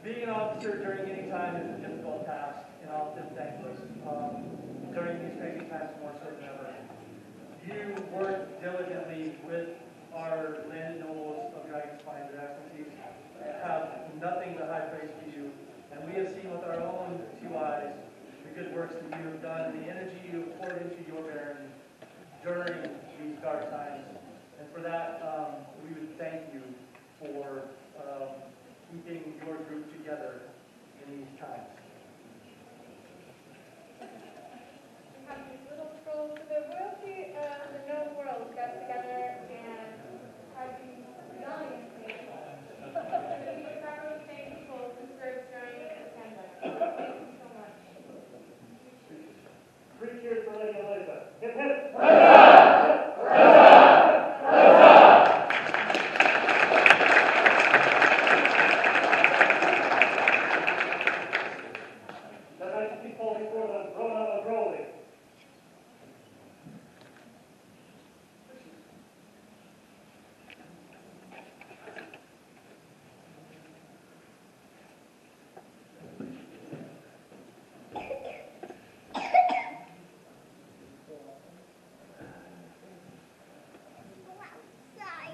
Being an officer during any time is a difficult task and often thankless. During these crazy times, more so than ever. You work diligently with our landed nobles of Dragon's Spine, Their Excellencies, have nothing but high praise to you. And we have seen with our own two eyes the good works that you have done, and the energy you have poured into your Baron during these dark times. And for that, we would thank you for keeping your group together in these times. We have these little scrolls. So the royalty of the known world got together and had these medallions made. So that we could properly thank people who served during the pandemic. Thank you so much. 3 cheers for Lady Eliza. Hip hip!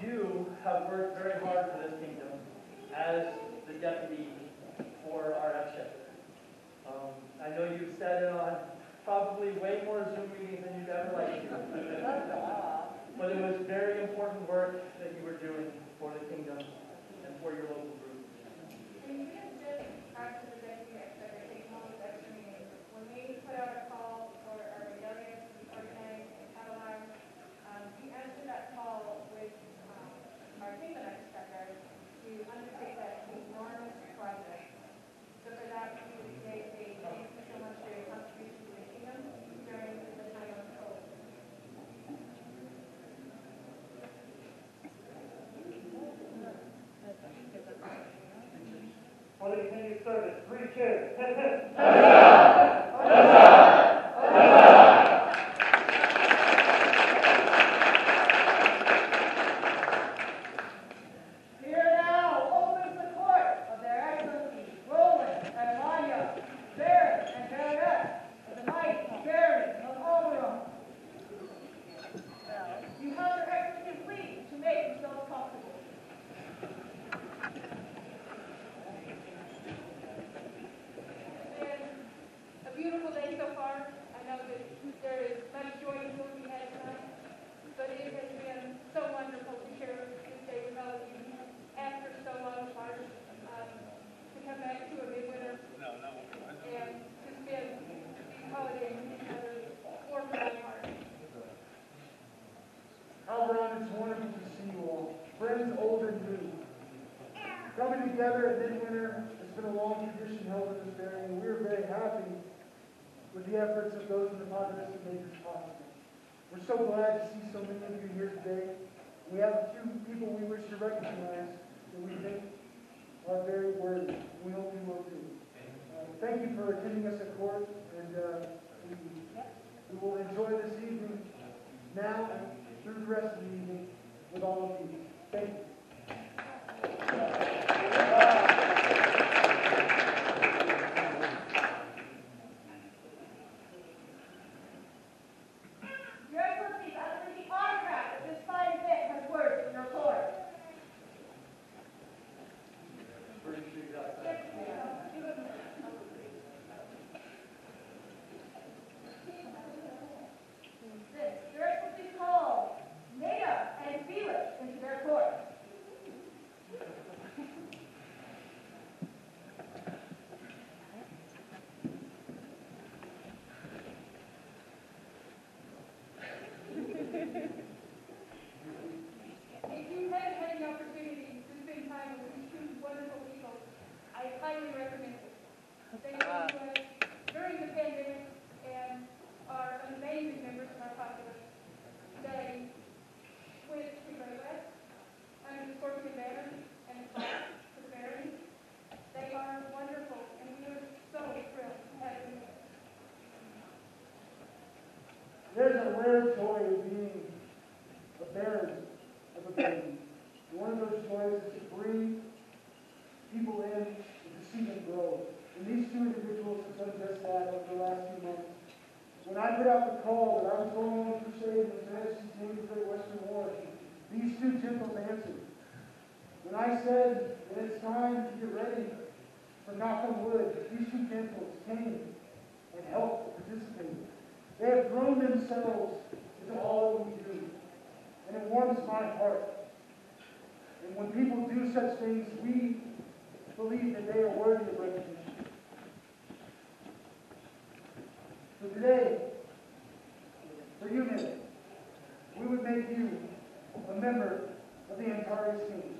You have worked very hard for this kingdom as the deputy for our exchequer. I know you've sat in on probably way more Zoom meetings than you'd ever like to. But it was very important work that you were doing for the kingdom and for your local group. And you didn't just act as a deputy executive, taking all these extra meetings. When we put out a call for our rebellion to be organized and catalyzed, we answered that call with our kingdom executive to undertake that enormous project. So for that, we would say thank you so much for your contribution to the kingdom during the time of COVID. For the continued service, 3 cheers. Hip hip! Here now opens the court of their excellencies, Roland and Anya, Baron and Baroness of the mighty barony of wonderful to see you all, friends old and new. Coming together at Midwinter has been a long tradition held in this area, and we are very happy with the efforts of those in the populace that made this possible. We're so glad to see so many of you here today. We have a few people we wish to recognize that we think are very worthy. We hope you will too. Thank you for attending us at court, and we will enjoy this evening now and through the rest of the evening with all of you. Thank you. Your Excellency, I would be autographed if this fine event has words in your court. Your Excellency called Nada and Felix into their court. If you haven't had the opportunity to spend time with these two wonderful people, I highly recommend it. They came to us during the pandemic and are amazing members of our populace. They went to the West under the Scorpion banner and fought for the Barran. They are wonderful, and we are so thrilled to have them with us. There's a rare joy of being a parent of a baby. And one of those joys is to bring people in and to see them grow. And these two individuals have done just that over the last few months. When I put out the call that I was going on crusade in His Majesty's name of the Great Western War, these two temples answered. When I said that it's time to get ready for knock on wood, these two temples came and helped participate. They have grown themselves into all that we do. And it warms my heart. And when people do such things, we believe that they are worthy of recognition. So today, for you men, we would make you a member of the Antares team.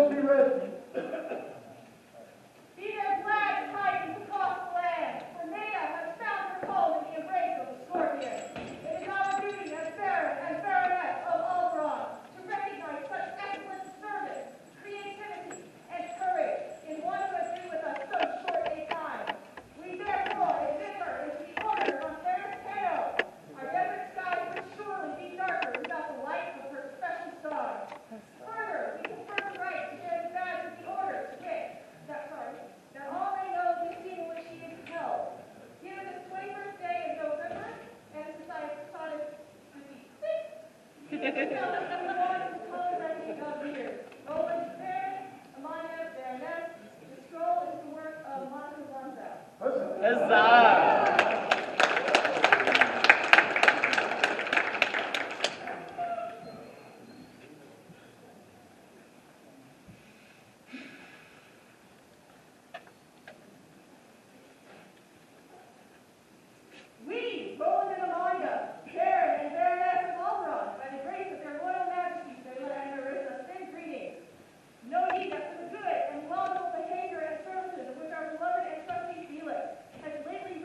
Be ready. See their flags hiding across the land, for Nada has found her home in the embrace of the Scorpion. It is our duty as Baron and Baroness of al-Barran to recognize such excellent service, creativity, and courage in one who has been with us so short a time. We therefore admit her into the order of Terrace Teo. Our desert sky would surely be darker without the light of her special star. Further, we confer the right to share the badge of the order to that all may know the scene in which she is held. Given this 21st day in November, and the society started to be sick, of years. Roland's parents, Amaya, Baroness, the scroll is the work of Monica Gonzalez. Huzzah! We, Roland and Amanda, Baron and Baroness of al-Barran, by the grace of their royal majesties, Bela and Marissa, send greetings. Know ye that for the good and laudable behavior and services of which our beloved and trusty Felix has lately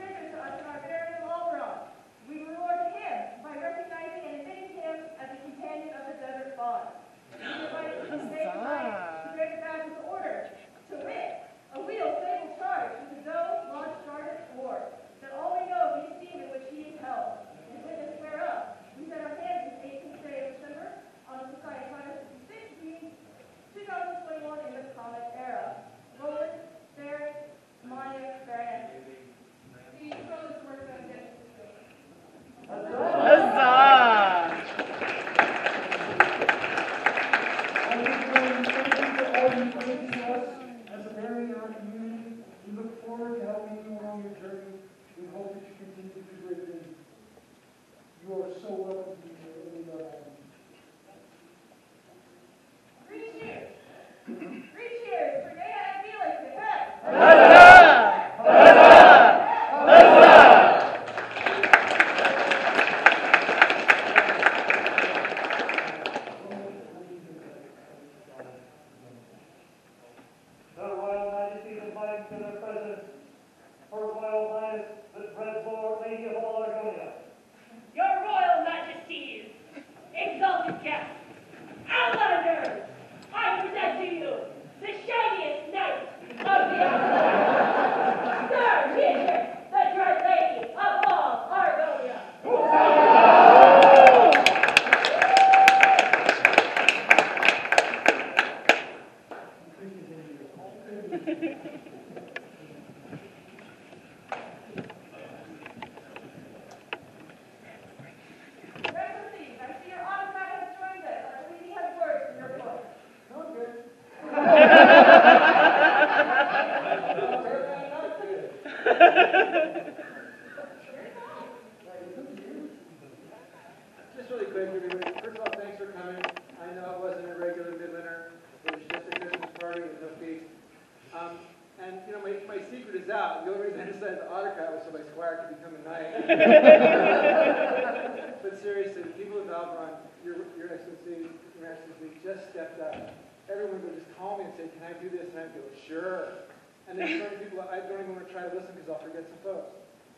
tonight. But seriously, the people of al-Barran, Your Excellency, just stepped up. Everyone would just call me and say, can I do this? And I'd go, sure. And then certain people, I don't even want to try to listen because I'll forget some folks.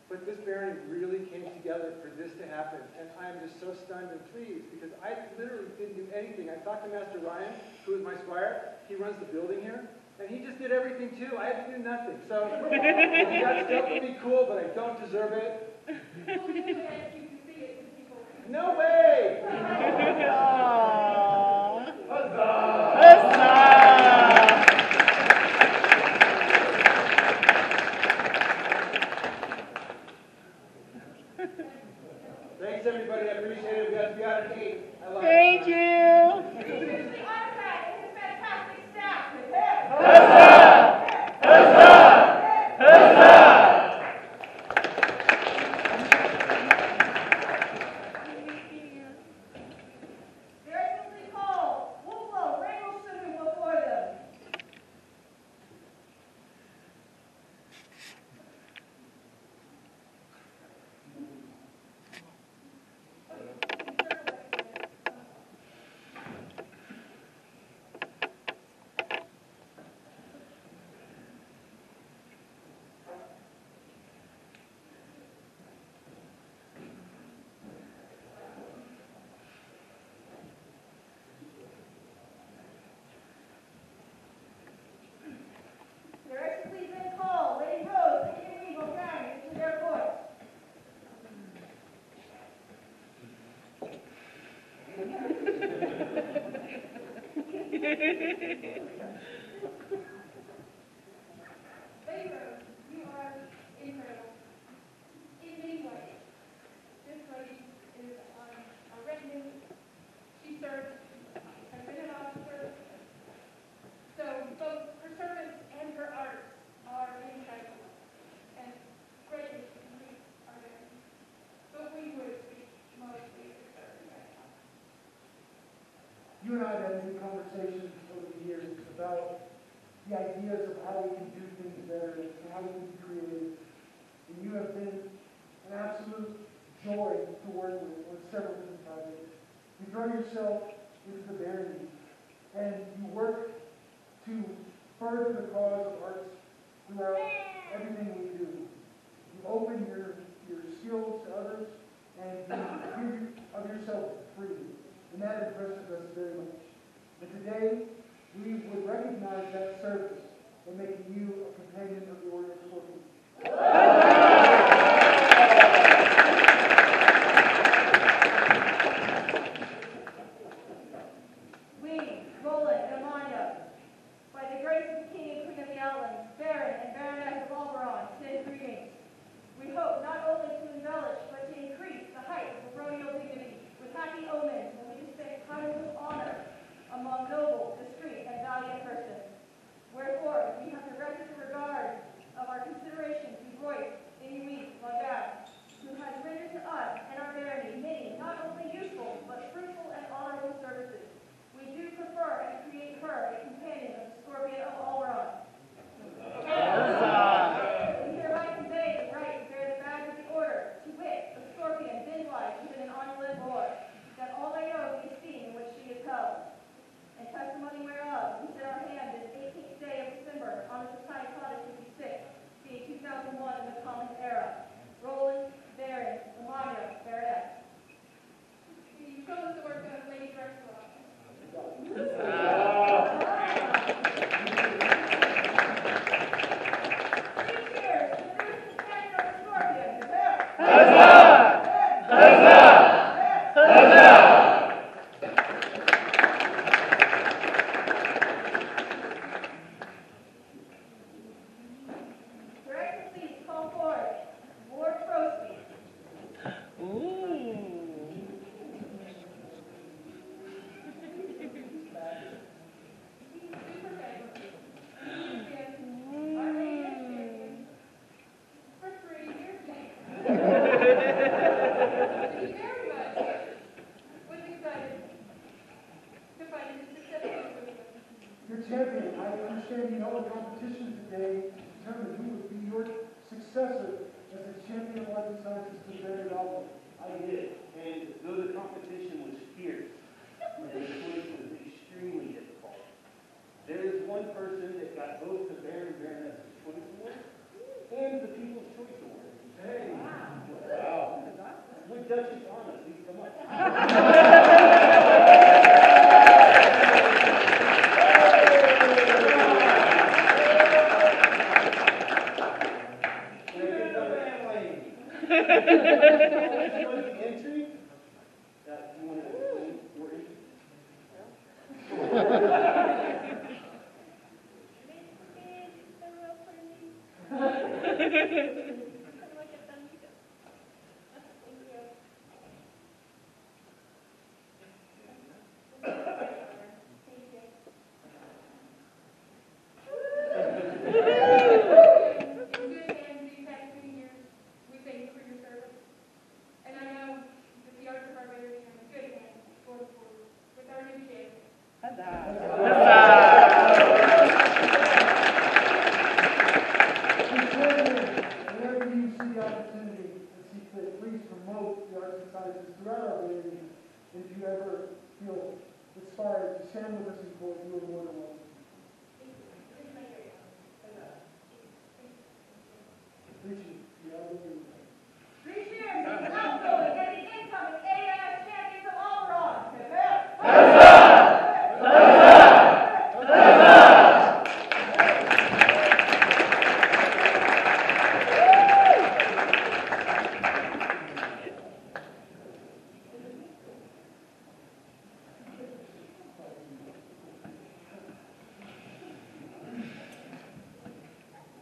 But this barony really came together for this to happen. And I'm just so stunned and pleased because I literally didn't do anything. I talked to Master Ryan, who is my squire. He runs the building here. And he just did everything too. I had to do nothing. So you got stuff to be cool, but I don't deserve it. No way! Thanks everybody, I appreciate it. We got to be out at 8. I love it. Thank you. Here's the autocrat and his fantastic staff with him. They're simply called Wolflo, Wrangle swimming before them. They're actually been called Lady Rose and Henry will down into their court. Lady Rose, you are incredible. In many ways. This lady is on our retinue. She served, has been an officer. So both her service and her art are incredible and greatly increase our value. But we would speak mostly of service right now. You and I have had many conversations over the years about the ideas of how we can do things better and how we can be creative. And you have been an absolute joy to work with on several different projects. You throw yourself into the barony and you work to further the cause of arts throughout everything we do. You open your skills to others and you give of yourself freely. And that impresses us very much. And today, we would recognize that service in making you a companion of the Order of Scorpion. We, Roland and Amanda, by the grace of the King and Queen of the Outlands, Baron and Baroness of al-Barran, send greetings. We hope not only to embellish, but to increase the height of baronial dignity with happy omens when we dispense titles of honor among noble, discreet, and valiant persons. Wherefore, we have directed the regard of our consideration to Royce Inuit Lagat, who has rendered to us and our barony many not only useful, but fruitful and honorable services. We do prefer and create her a companion of the Scorpion of al-Barran. We hereby convey the right to bear the badge of the order, to wit, the Scorpion been life within an honored board, that all may know the esteem in which she is held. In testimony whereof, we set our hand this 18th day of December, on the Society Cottage 56, being 2001 in the Common Era. Roland, Baron, Amanda, Baroness. You show us the work of Lady Drexel. Cheers to the newest companion of the Scorpion. Your Excellencies, call forward Lord Crosby. Your champion, I understand you held a competition today to determine who would be your successor as the champion of life sciences to the very album. I did, and though the competition was fierce, and the choice was extremely difficult, there is one person that got both the Baron Baroness Choice Award and the People's Choice Award. Hey! Wow! Would Duchess Anna please come up?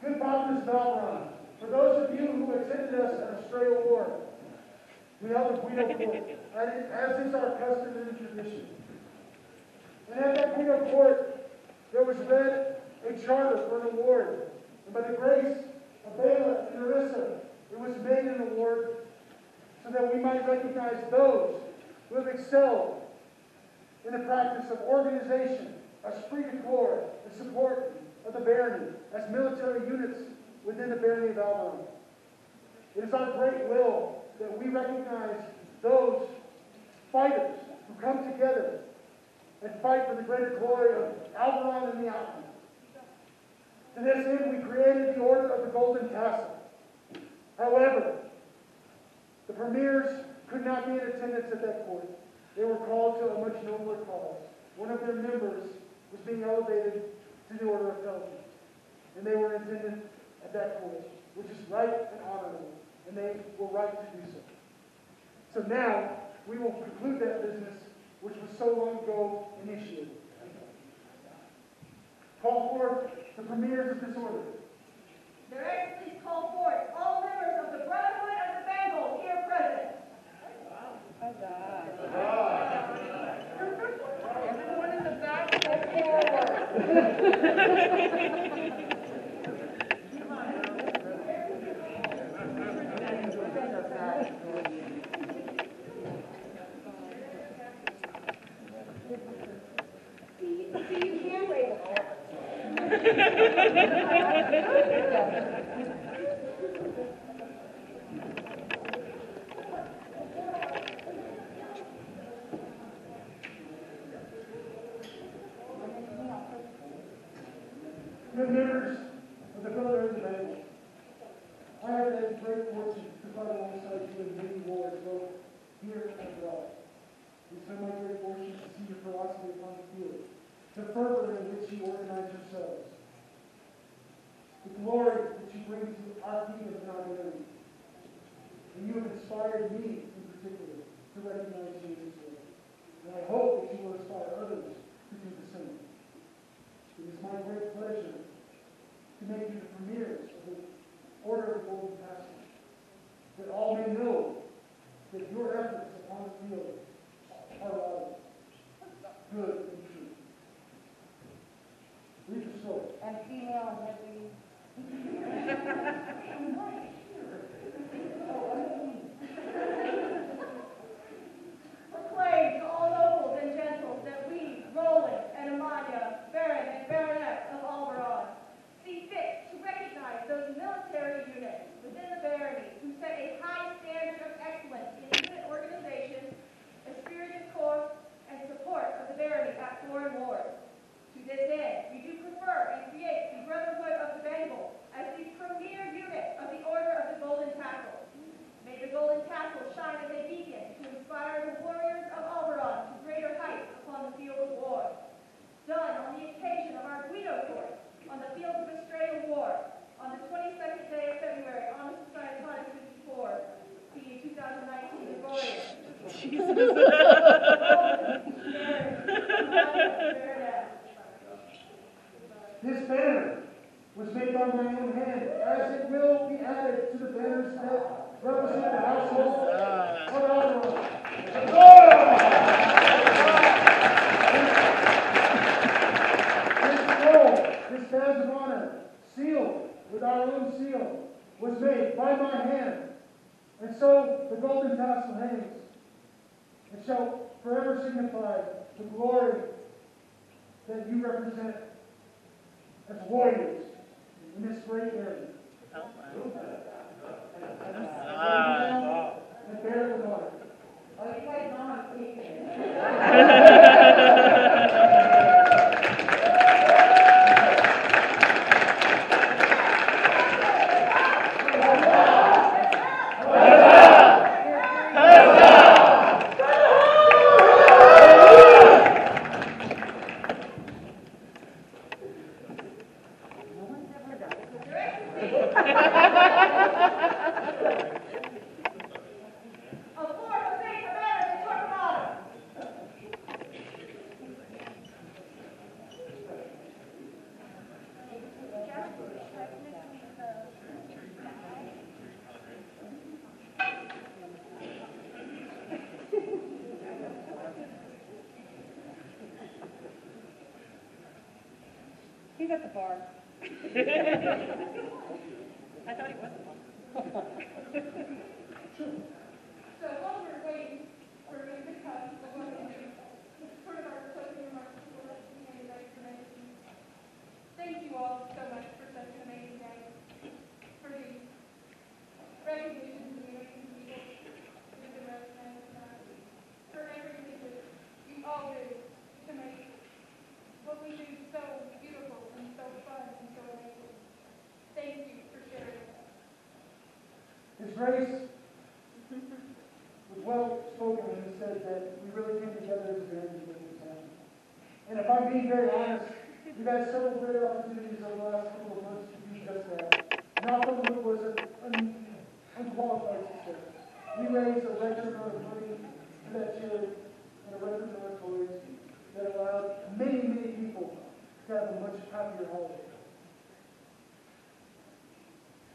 Good Father al-Barran, for those of you who attended us at Australia War, we held a Guido Court, as is our custom and tradition. And at that Guido Court, there was read a charter for an award. And by the grace of Bela and Larissa, it was made an award so that we might recognize those who have excelled in the practice of organization, esprit de corps, and support of the barony as military units within the barony of al-Barran. It is our great will that we recognize those fighters who come together and fight for the greater glory of al-Barran and the outland. To this end, we created the Order of the Golden Tassel. However, the premiers could not be in attendance at that court. They were called to a much nobler cause. One of their members was being elevated to the Order of Pelican, and they were in attendance at that court, which is right and honorable, and they were right to do so. So now, we will conclude that business which was so long ago initiated. Call for the premiers of this order. Your Excellencies, call forth all members of the Brotherhood of the Bengal here present. Everyone in the back, step forward. See, you can wave Good members of the Brotherhood of the Bengal, I have had the great fortune to fight alongside you in many wars, both here and abroad. It's been my great fortune to see your philosophy upon the field, the fervor in which you organize yourselves, the glory that you bring to our kingdom and our community. And you have inspired me, in particular, to recognize you in this way. And I hope that you will inspire others to do the same. It is my great pleasure to make you the premiers of the Order of the Golden Tassel, that all may know that your efforts upon the field are laudable, good and true. Read the story. And female and every... Proclaim to all nobles and gentles that we, Roland and Amalia, Baron and Baroness of al-Barran, see fit to recognize those military units within the barony who on the fields of Australian war, on the 22nd day of February, on the Society Party 54, the 2019 Gregorian. This banner was made by my own hand, as it will be added to the banners that represent the household of Laurel. This scroll, this badge of honor, sealed with our own seal, was made by my hand. And so the golden tassel hangs. It shall forever signify the glory that you represent as warriors in this great area. And bear it with honor. Are you guys not taking it? He's at the bar. I thought he was at the bar. So while we're waiting for him to come, I want to do sort of our closing remarks before we hand it back to Nancy. Thank you all so much for such an amazing day, for the recognition of the American people who have been represented tonight, for everything that you all do to make what we do so beautiful and so fun and so amazing. Thank you for sharing that. His Grace was well spoken when he said that we really came together as a very unique family. And if I'm being very honest, we've had several great opportunities over the last couple of months to do just that. Not from it was an unqualified success. We raised a record amount of money for that charity and a record amount of toys that allowed many, many people to have a much happier holiday.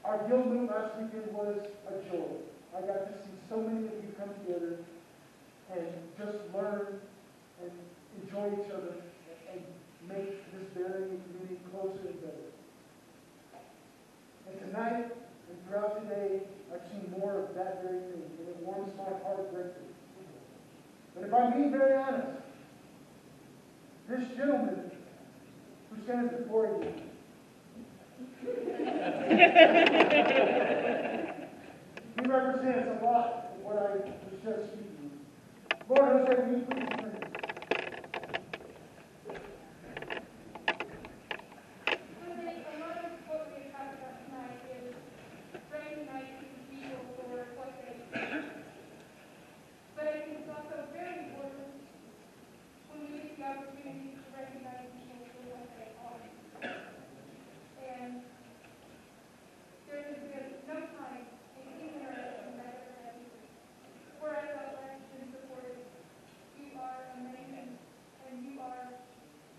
Our guild meet last weekend was a joy. I got to see so many of you come together and just learn and enjoy each other and make this varying community closer and better. And tonight and throughout today, I've seen more of that very thing, and it warms my heart greatly. But if I'm being very honest, this gentleman who stands before you he represents a lot of what I was just speaking. Lord Jose, will you please turn? A lot of what we have talked about tonight is recognizing people for what they do. But I think it's also very important when we get the opportunity to recognize people for what they are. And there has been no time in human interaction that has been where I felt like been supported. You are amazing, and you are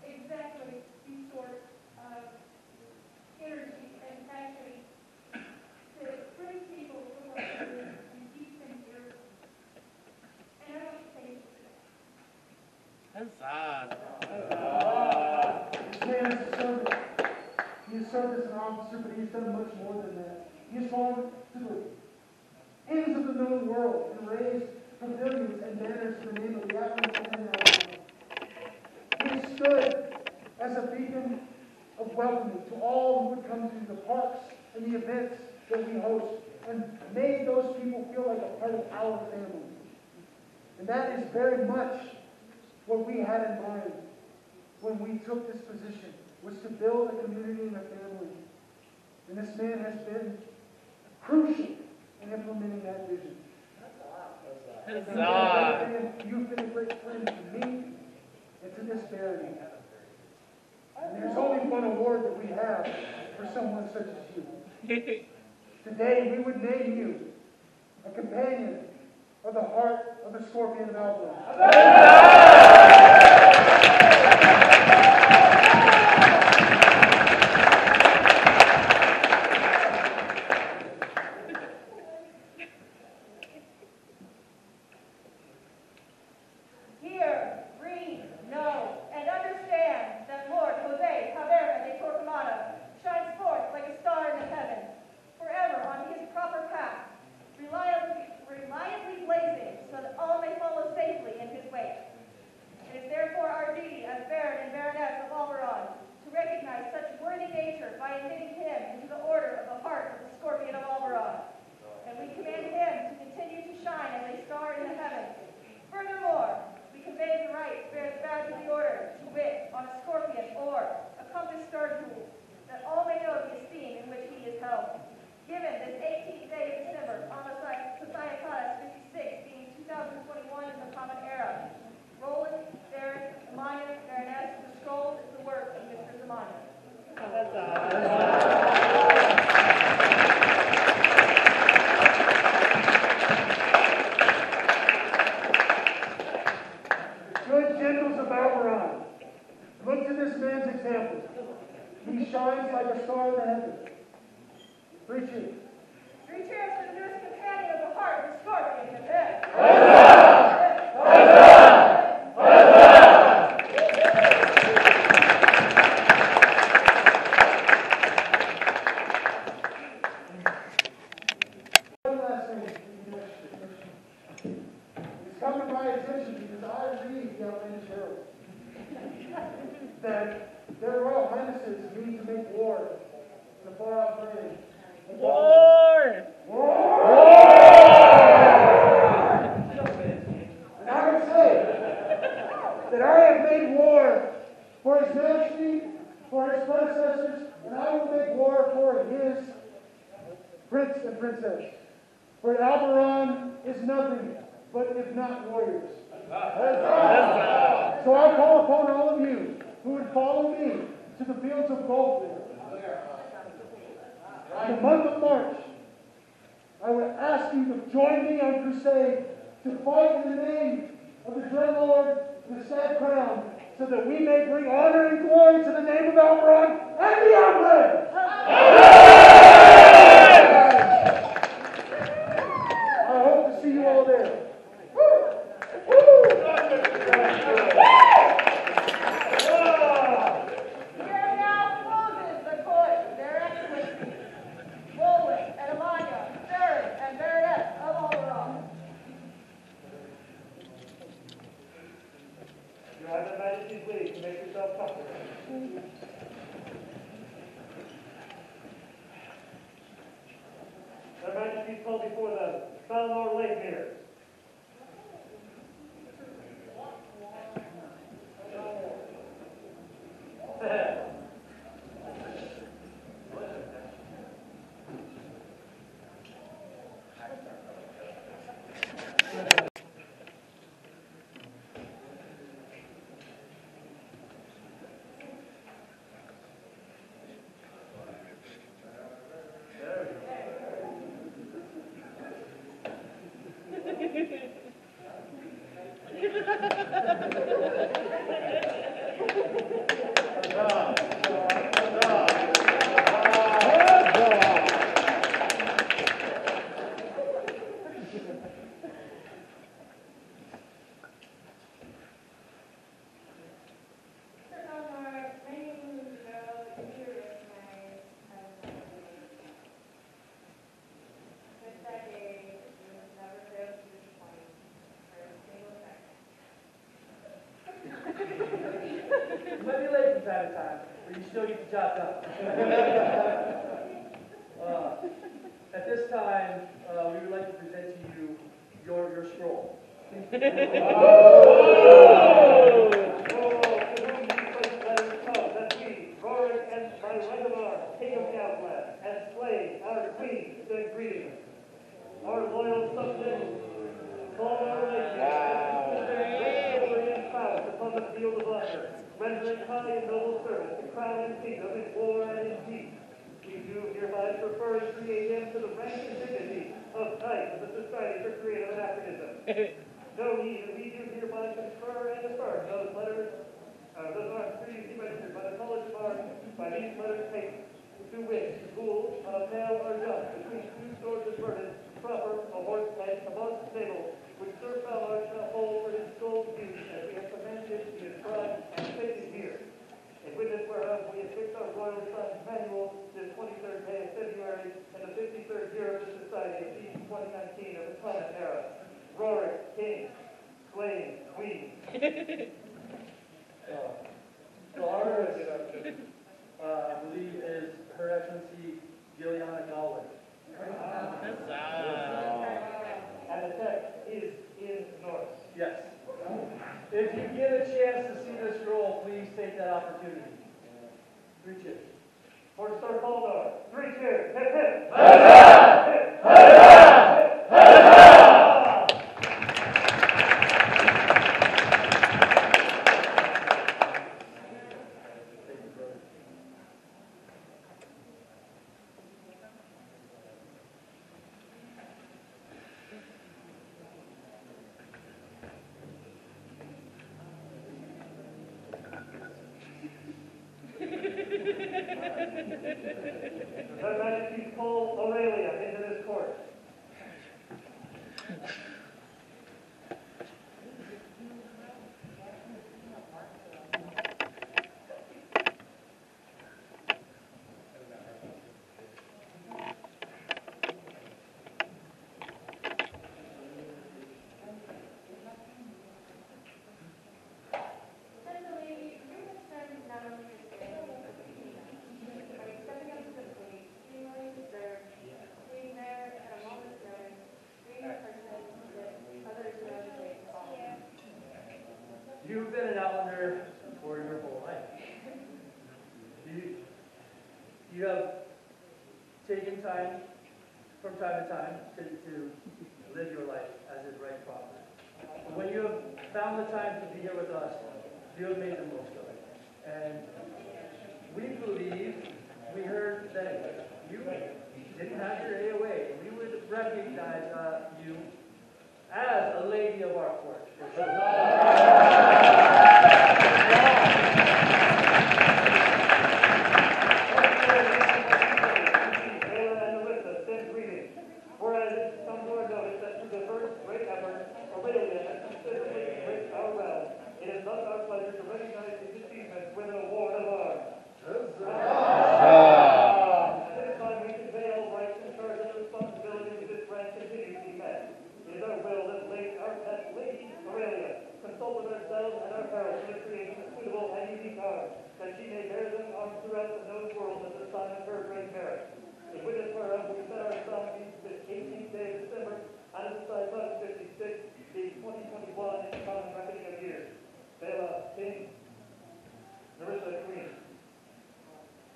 exactly the sort of energy and passion that brings people to what they do and keeps them here. And I want to thank you for that. This man is a servant. He has served as an officer, but he's done much more than that. He has gone to the ends of the known world and raised pavilions and banners in the name of the African and Laurel. He has stood as a beacon of welcoming to all who would come to the parks and the events that we host, and made those people feel like a part of our family. And that is very much what we had in mind when we took this position, was to build a community and a family. And this man has been crucial in implementing that vision. You've been a great friend to me and to this barony. And there's only one award that we have for someone such as you. Today, we would name you a companion of the heart of the Scorpion of al-Barran. Hear, read, know, and understand that Lord Jose Cabrera de Torquemada shines forth like a star in the heavens, forever on his proper path, reliably blazing so that all may follow safely in his wake. It is therefore our duty as Baron and Baroness of al-Barran to recognize such worthy nature by admitting him into the order of the heart of the Scorpion of al-Barran. And we command him to continue to shine as a star in the heavens. Furthermore, we convey the right to bear the badge of the order, to wit, on a scorpion or a compass star jewel, that all may know the esteem in which he is held. Given this 18th day of December, on the Societatis 56, being 2021 in the Common Era, Roland, Baron, Amaya, Baroness, the scroll is the work of Mr. Zamani. Good generals of al-Barran, look to this man's example. He shines like a star in the heavens. Three cheers. Three cheers for the newest companion of the heart of the Scorpion. One last thing. It's come to my attention because I read the Outlandish Herald that their Royal Highnesses need to make war in a far-off land. War! And I would say that I have made war for His Majesty, for his predecessors, and I will make war for his prince and princess. For al-Barran is nothing but if not warriors. So I call upon all of you who would follow me to the fields of Gulfville. In the month of March, I would ask you to join me on crusade to fight in the name of the Dread Lord, the Sad Crown, so that we may bring honor and glory to the name of al-Barran and the Outlands. I hope to see you all there. Here now closes the court, their excellencies, Roland and Amaya, Baron and Baroness of al-Barran. You have Her Majesty's leave to make yourself comfortable. Her Majesty's called before the Salmar Lake here. You might be late from time to time, but you still get the job done. At this time, we would like to present to you your scroll. To whom you letters come, that we, roaring and by right of arms, king of the Outland, and slay our queen, send greetings. Our loyal subjects, call our relations, and prowess upon the field of honor, rendering high and noble service crown and kingdom in war and in peace. We do hereby prefer and create him to the rank and dignity of knight of the Society for Creative Anachronism. Know ye that we do hereby confer and affirm those letters, those arts previously registered by the College of Arts by these letters taken, to which schools male or young between 2 swords of burden, proper, a horse head, a most stable, which Sir Ballard shall hold for his sole use as we have commanded it to be inscribed and fixed here. In witness whereof we have fixed our royal son's manual this 23rd day of February in the 53rd year of the Society of Peace 2019 of the common era. Rory, King, Swain, Queen. The honor is, I believe, is Her Excellency Juliana Galway. And the text is in Norse. Yes. If you get a chance to see this scroll, please take that opportunity. 3 cheers. For Sir Baldar, 3 cheers. Hip, hip. Her Majesty call Aurelia into this court. You've been an Outlander for your whole life. You have taken time from time to time to live your life as is right proper. When you have found the time to be here with us, you have made the most of it. And we believe, we heard that you didn't have your AOA. We would recognize you as a lady of our court. Whereas it comes to our notice that through the first great effort, Aurelia has considerably enriched our realm. It is thus our pleasure to recognize his achievements with an award of arms. At this time, we convey all rights and charges and responsibilities of this rank continue to be met. It is our will that our pet lady, Aurelia, consult with ourselves and our parents in the creation of suitable and unique arms, that she may bear them arms throughout the known world as a sign of her great merit. In witness whereof we set our son this 18th day of December, and the Society 56, being 2021 in the common reckoning of years. Bela, King, Narissa, Queen.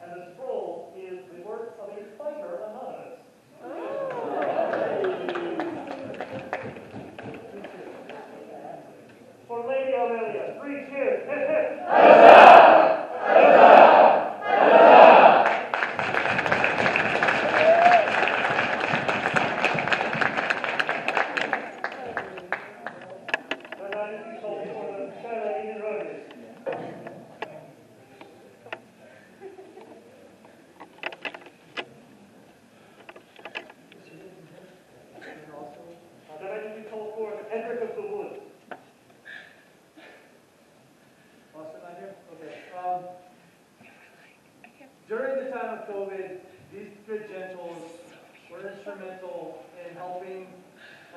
And the scroll is the work of a fighter anonymous. For Lady Aurelia, 3 cheers. Hip, hip. During the time of COVID, these good gentles were instrumental in helping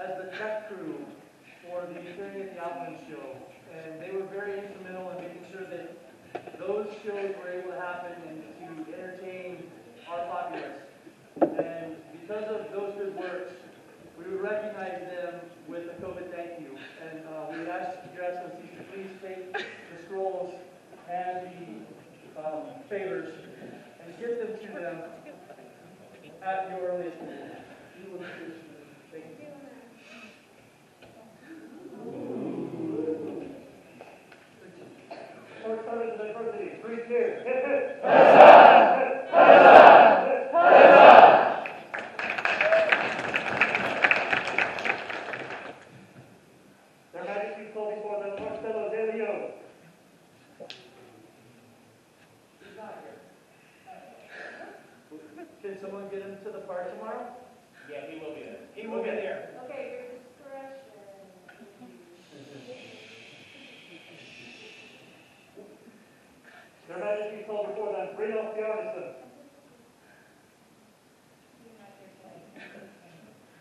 as the tech crew for the Appearing at the Outland show. And they were very instrumental in making sure that those shows were able to happen and to entertain our populace. And because of those good works, we would recognize them with a COVID thank you. And we would ask Your Excellencies to please take the scrolls and the favors and give them to them at your earliest convenience. Thank you. First Sergeant of Diversity, 3 cheers. Hip, hip. the park tomorrow? Yeah, he will be there. He will be there. Okay, your discretion. Their Majesty told before them, bring up the artisan.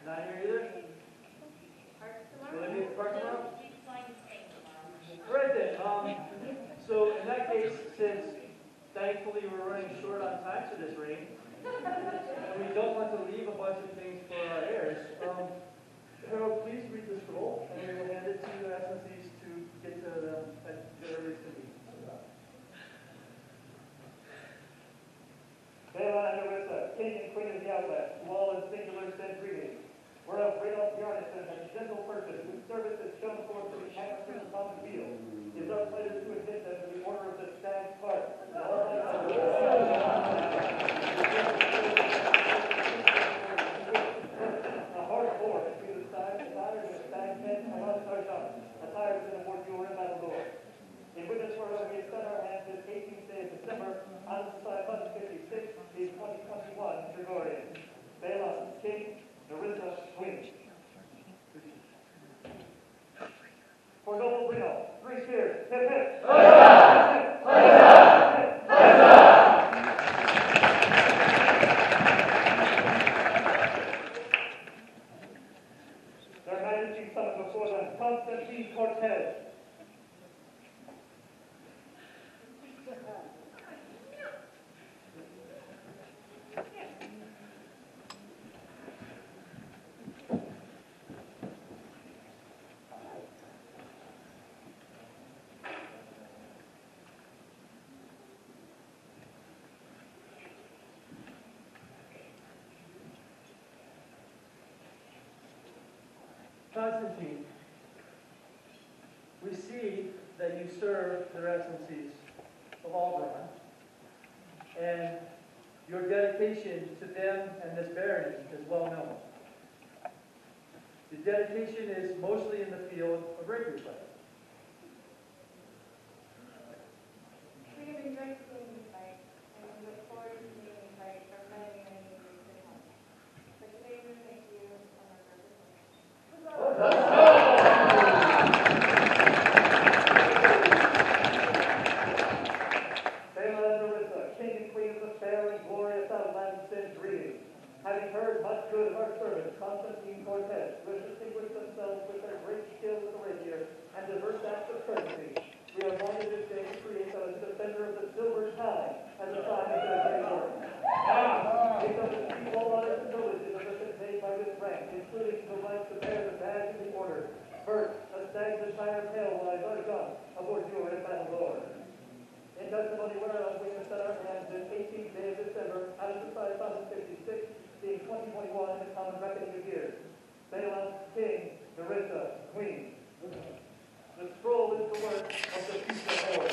Not here either? Park Will tomorrow? they be at the park tomorrow? He's flying to Spain tomorrow. All right then, so in that case, since thankfully we're running short on time for this rain, and we don't want to leave a bunch of things for our heirs, Harold, please read the scroll, and we will hand it to the SNCs to get to them at the earliest convenience. Bela and Narissa, King and Queen of the Outlet, to all in singular send greetings. Whereof Reynold Bjarnason and gentle person whose service is shown forth to the Hamilton common field, is our pleasure to admit them to the order of the Stag's Park. A hard war between the Stag's attired with Stag's head and Alan Sarjan, attired in the war viewer and battle lord. In witness whereof we have set our hands this 18th day of December, out of 556, the 2021 Gregorian. Bela, King, Narissa, Queen. For noble Reno, 3 cheers. Hip hip. Their Majesty summoned before them Constantine Cortez. Constantine, we see that you serve the Excellencies of al-Barran, and your dedication to them and this barony is well known. The dedication is mostly in the field of rapier play. We have enjoyed seeing you fight, and we look forward to seeing you fight for many, many years to come. But today we thank you on our purpose. Bela and Narissa, King and Queen of the fair and glorious outland, send greetings. Having heard much good of our servant, Constantine Cortez, who has distinguished themselves with their great skill with the rapier and diverse acts of courtesy, we are minded this day to create them as a defender of the silver time as a sign of their great work. Based on the equal honors and privileges of the made by this rank, including the right to bear the badge of the order. First, a stag's attire pale wise argon, aboard your and battle lord. In testimony whereof we have set our hands this 18th day of December, out of the 556, being 2021 in the common reckoning of years. Bela, King, Narissa, Queen. The scroll is the work of the future Lord.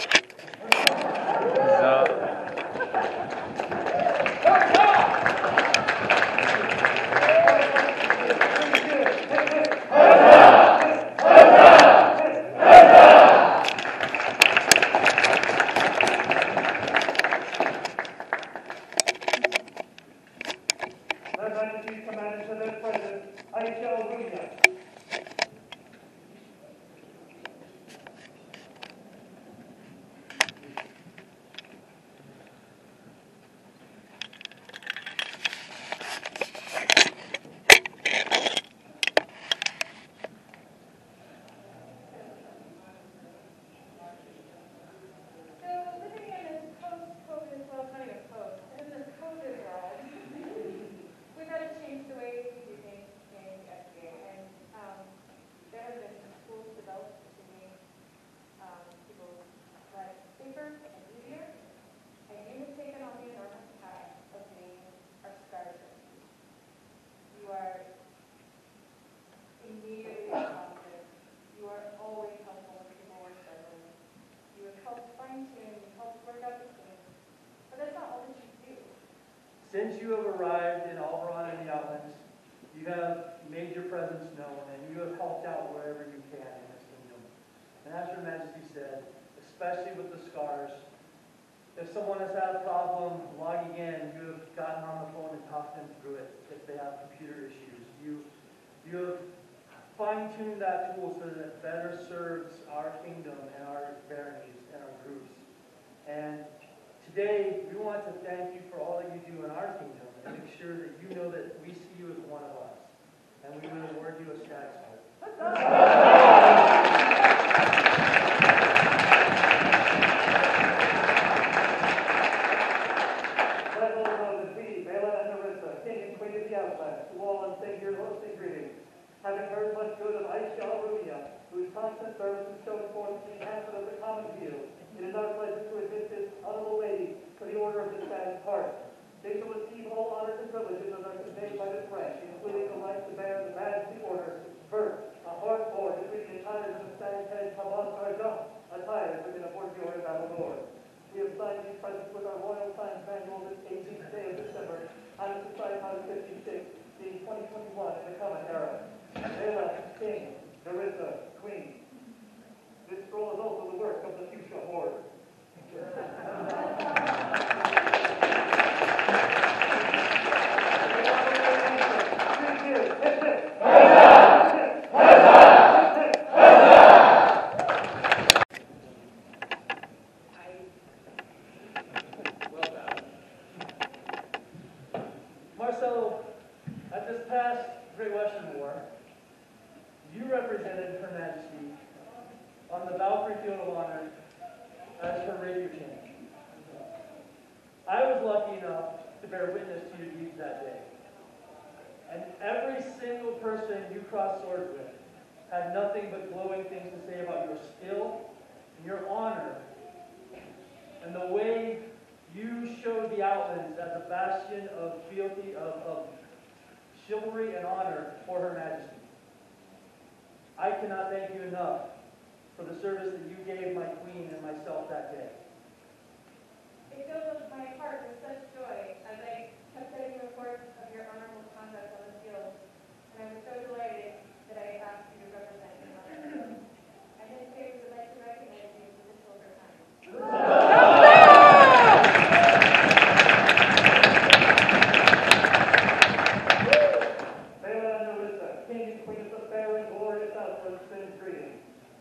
Their Majesty's commanded to their presence, I shall read them. So, living in this post-COVID, well, not even post, in this COVID world, we've had to change the way we do things in SBA. And there have been some tools developed to make people's lives safer and easier. And you have taken on the enormous task of being our SCAR trustee. You are immediately responsive. You are always helpful when people are struggling. You have helped fine-tune, you've helped work out the kinks. But that's not all that you do. Since you have arrived in al-Barran and the Outlands, you have made your presence known, and you have helped out wherever you can in this kingdom. And as Your Majesty said, especially with the scars if someone has had a problem logging in, you have gotten on the phone and talked them through it if they have computer issues. You have fine-tuned that tool so that it better serves our kingdom and our baronies and our groups. And today, we want to thank you for all that you do in our kingdom and make sure that you know that we see you as one of us. And we will award you a status card. Having heard much good of Aisha Al-Rubiya, whose constant service has shown forth the enhancement of the common field, it is our pleasure to admit this honorable lady to the order of the Spanish Heart. They shall receive all honors and privileges that are conveyed by this rank, including the right to bear the badge of the order, birth, a heart or between the attires of the Spanish head Cabal Sargent, attires within a Borgior and Valor. We have signed these presents with our Royal Signs Manual this 18th day of December, on the Society House 56, being 2021 in the common era. Bela, King, Narissa, Queen. This scroll is also the work of the fuchsia horde. Marcelo, at this past Great Western War, you represented Her Majesty on the Valkyrie Field of Honor as her rapier king. I was lucky enough to bear witness to your deeds that day. And every single person you crossed swords with had nothing but glowing things to say about your skill and your honor and the way you showed the Outlands as a bastion of fealty, of chivalry and honor for Her Majesty. I cannot thank you enough for the service that you gave my queen and myself that day. It filled my heart with such joy as I kept setting reports of your honorable conduct on the field, and I was so delighted that I asked you to represent me on the field. I then would like to recognize you for the silver time.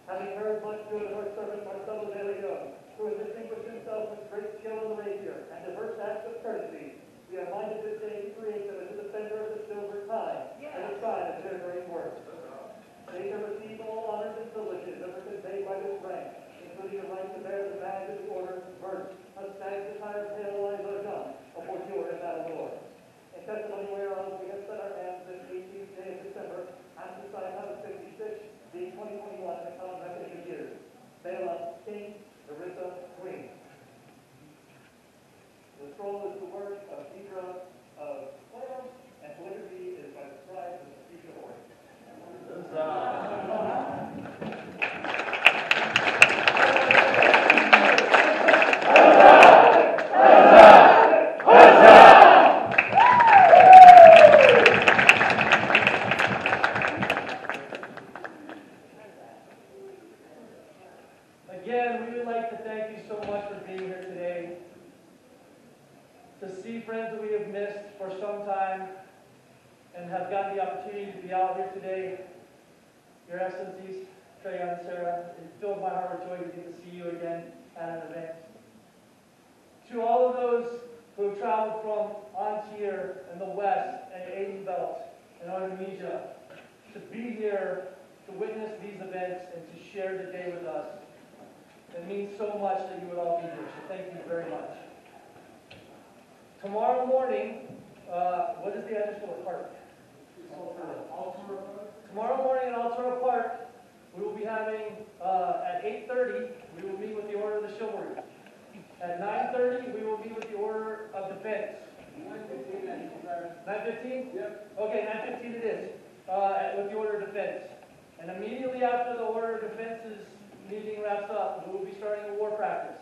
Having heard much good of our servant Marcelo de Leon, who has distinguished himself with great skill in the rapier and diverse acts of courtesy, we are minded this day to create them as a defender of the silver time and a sign of their great work. They shall receive all honors and privileges that are conveyed by this rank, including the right to bear the badge of the order, birth, a stag's attire pale as a gun, a Borgior and Valor. In testimony whereof we have set our hands this 18th day of December on the Society House 56, being 2021 in the common reckoning of years. Bela, King, Narissa, Queen. The scroll is the work of Deidre of Laurel, and calligraphy is by the scribe of the future horde. Again, we would like to thank you so much for being here today, to see friends that we have missed for some time and have gotten the opportunity to be out here today. Your Excellencies, Trey and Sarah, it fills my heart with joy to get to see you again at an event. To all of those who have traveled from Antir in the west and Aden Belt and Artemisia to be here to witness these events and to share the day with us. It means so much that you would all be here, so thank you very much. Tomorrow morning, what is the address for the park? Tomorrow morning at Altura Park, we will be having, at 8:30, we will meet with the Order of the Chivalry. At 9:30, we will meet with the Order of Defense. 9:15? Yep. Okay, 9:15 it is, with the Order of Defense. And immediately after the Order of Defense's meeting wraps up, we will be starting a war practice.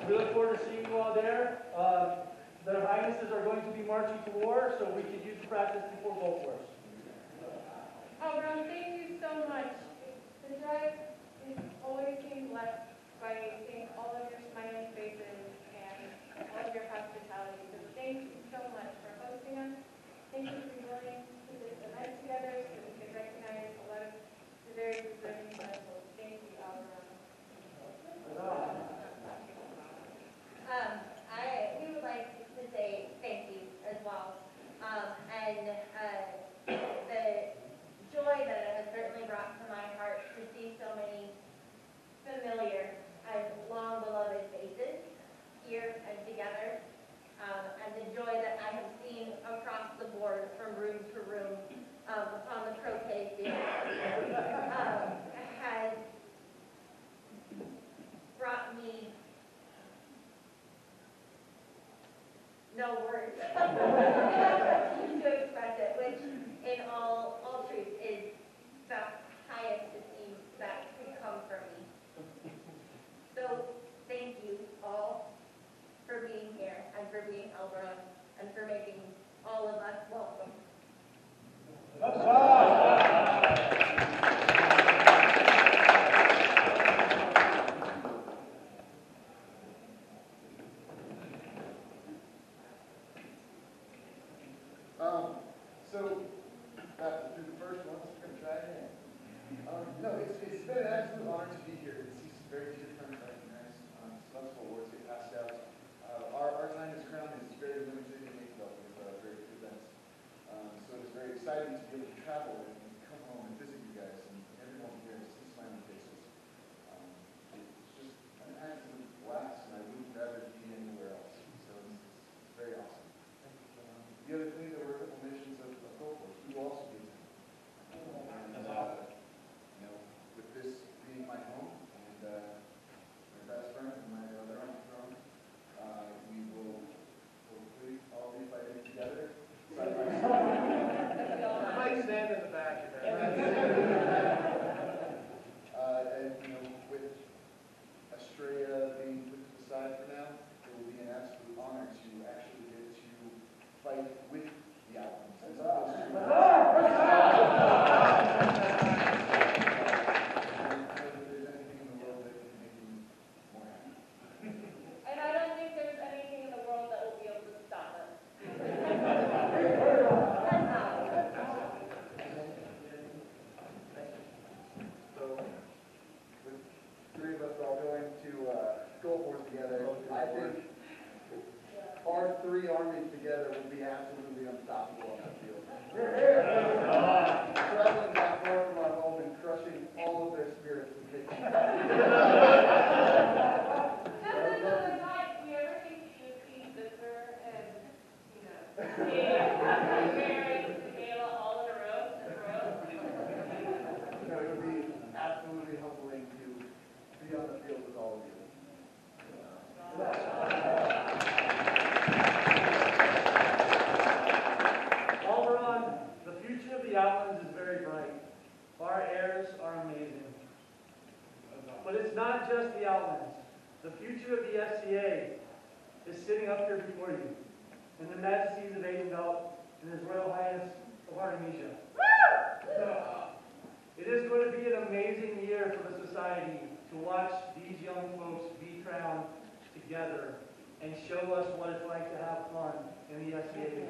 We look forward to seeing you all there. Their Highnesses are going to be marching to war, so we could use the practice before both wars. Al-Barran, thank you so much. The drive is always being blessed by seeing all of your No, it's been an absolute honor to be here and see some very dear friends recognized, some multiple awards get passed out. Our time as Crown is very limited and made up with very few events. So it's very exciting to be able to travel and come home and visit you guys and everyone here and see smiling faces. It's just an absolute blast, and I wouldn't rather be anywhere else. So it's very awesome. The other thing, there were a couple mentions of Gulf Wars. We will also be attending. And, with this being my home and my best friend and my other throne, we will hopefully all be fighting together. Side by side. I might stand in the back of that. And with Australia being put to the side for now, it will be an absolute honor to actually get to fight with the Outlands as opposed to. And I don't think there's anything in the world that will be able to stop us. So, with three of us all going to Gulf Wars together, I think our three armies together will be absolutely unstoppable on that field. Traveling that far from our home and crushing all of their spirits and taking Just another night, we ever think you should see Victor and, Mary and Michaela all in a row, it would be absolutely humbling to be on the field with all of you. Al-Barran, the future of the Outlands is very bright. Our heirs are amazing. But it's not just the Outlands. The future of the FCA is sitting up here before you, in the majesties of Adenbelt and His Royal Highness of Artemisia. It is going to be an amazing year for the society to watch these young folks be crowned together and show us what it's like to have fun in the FCA.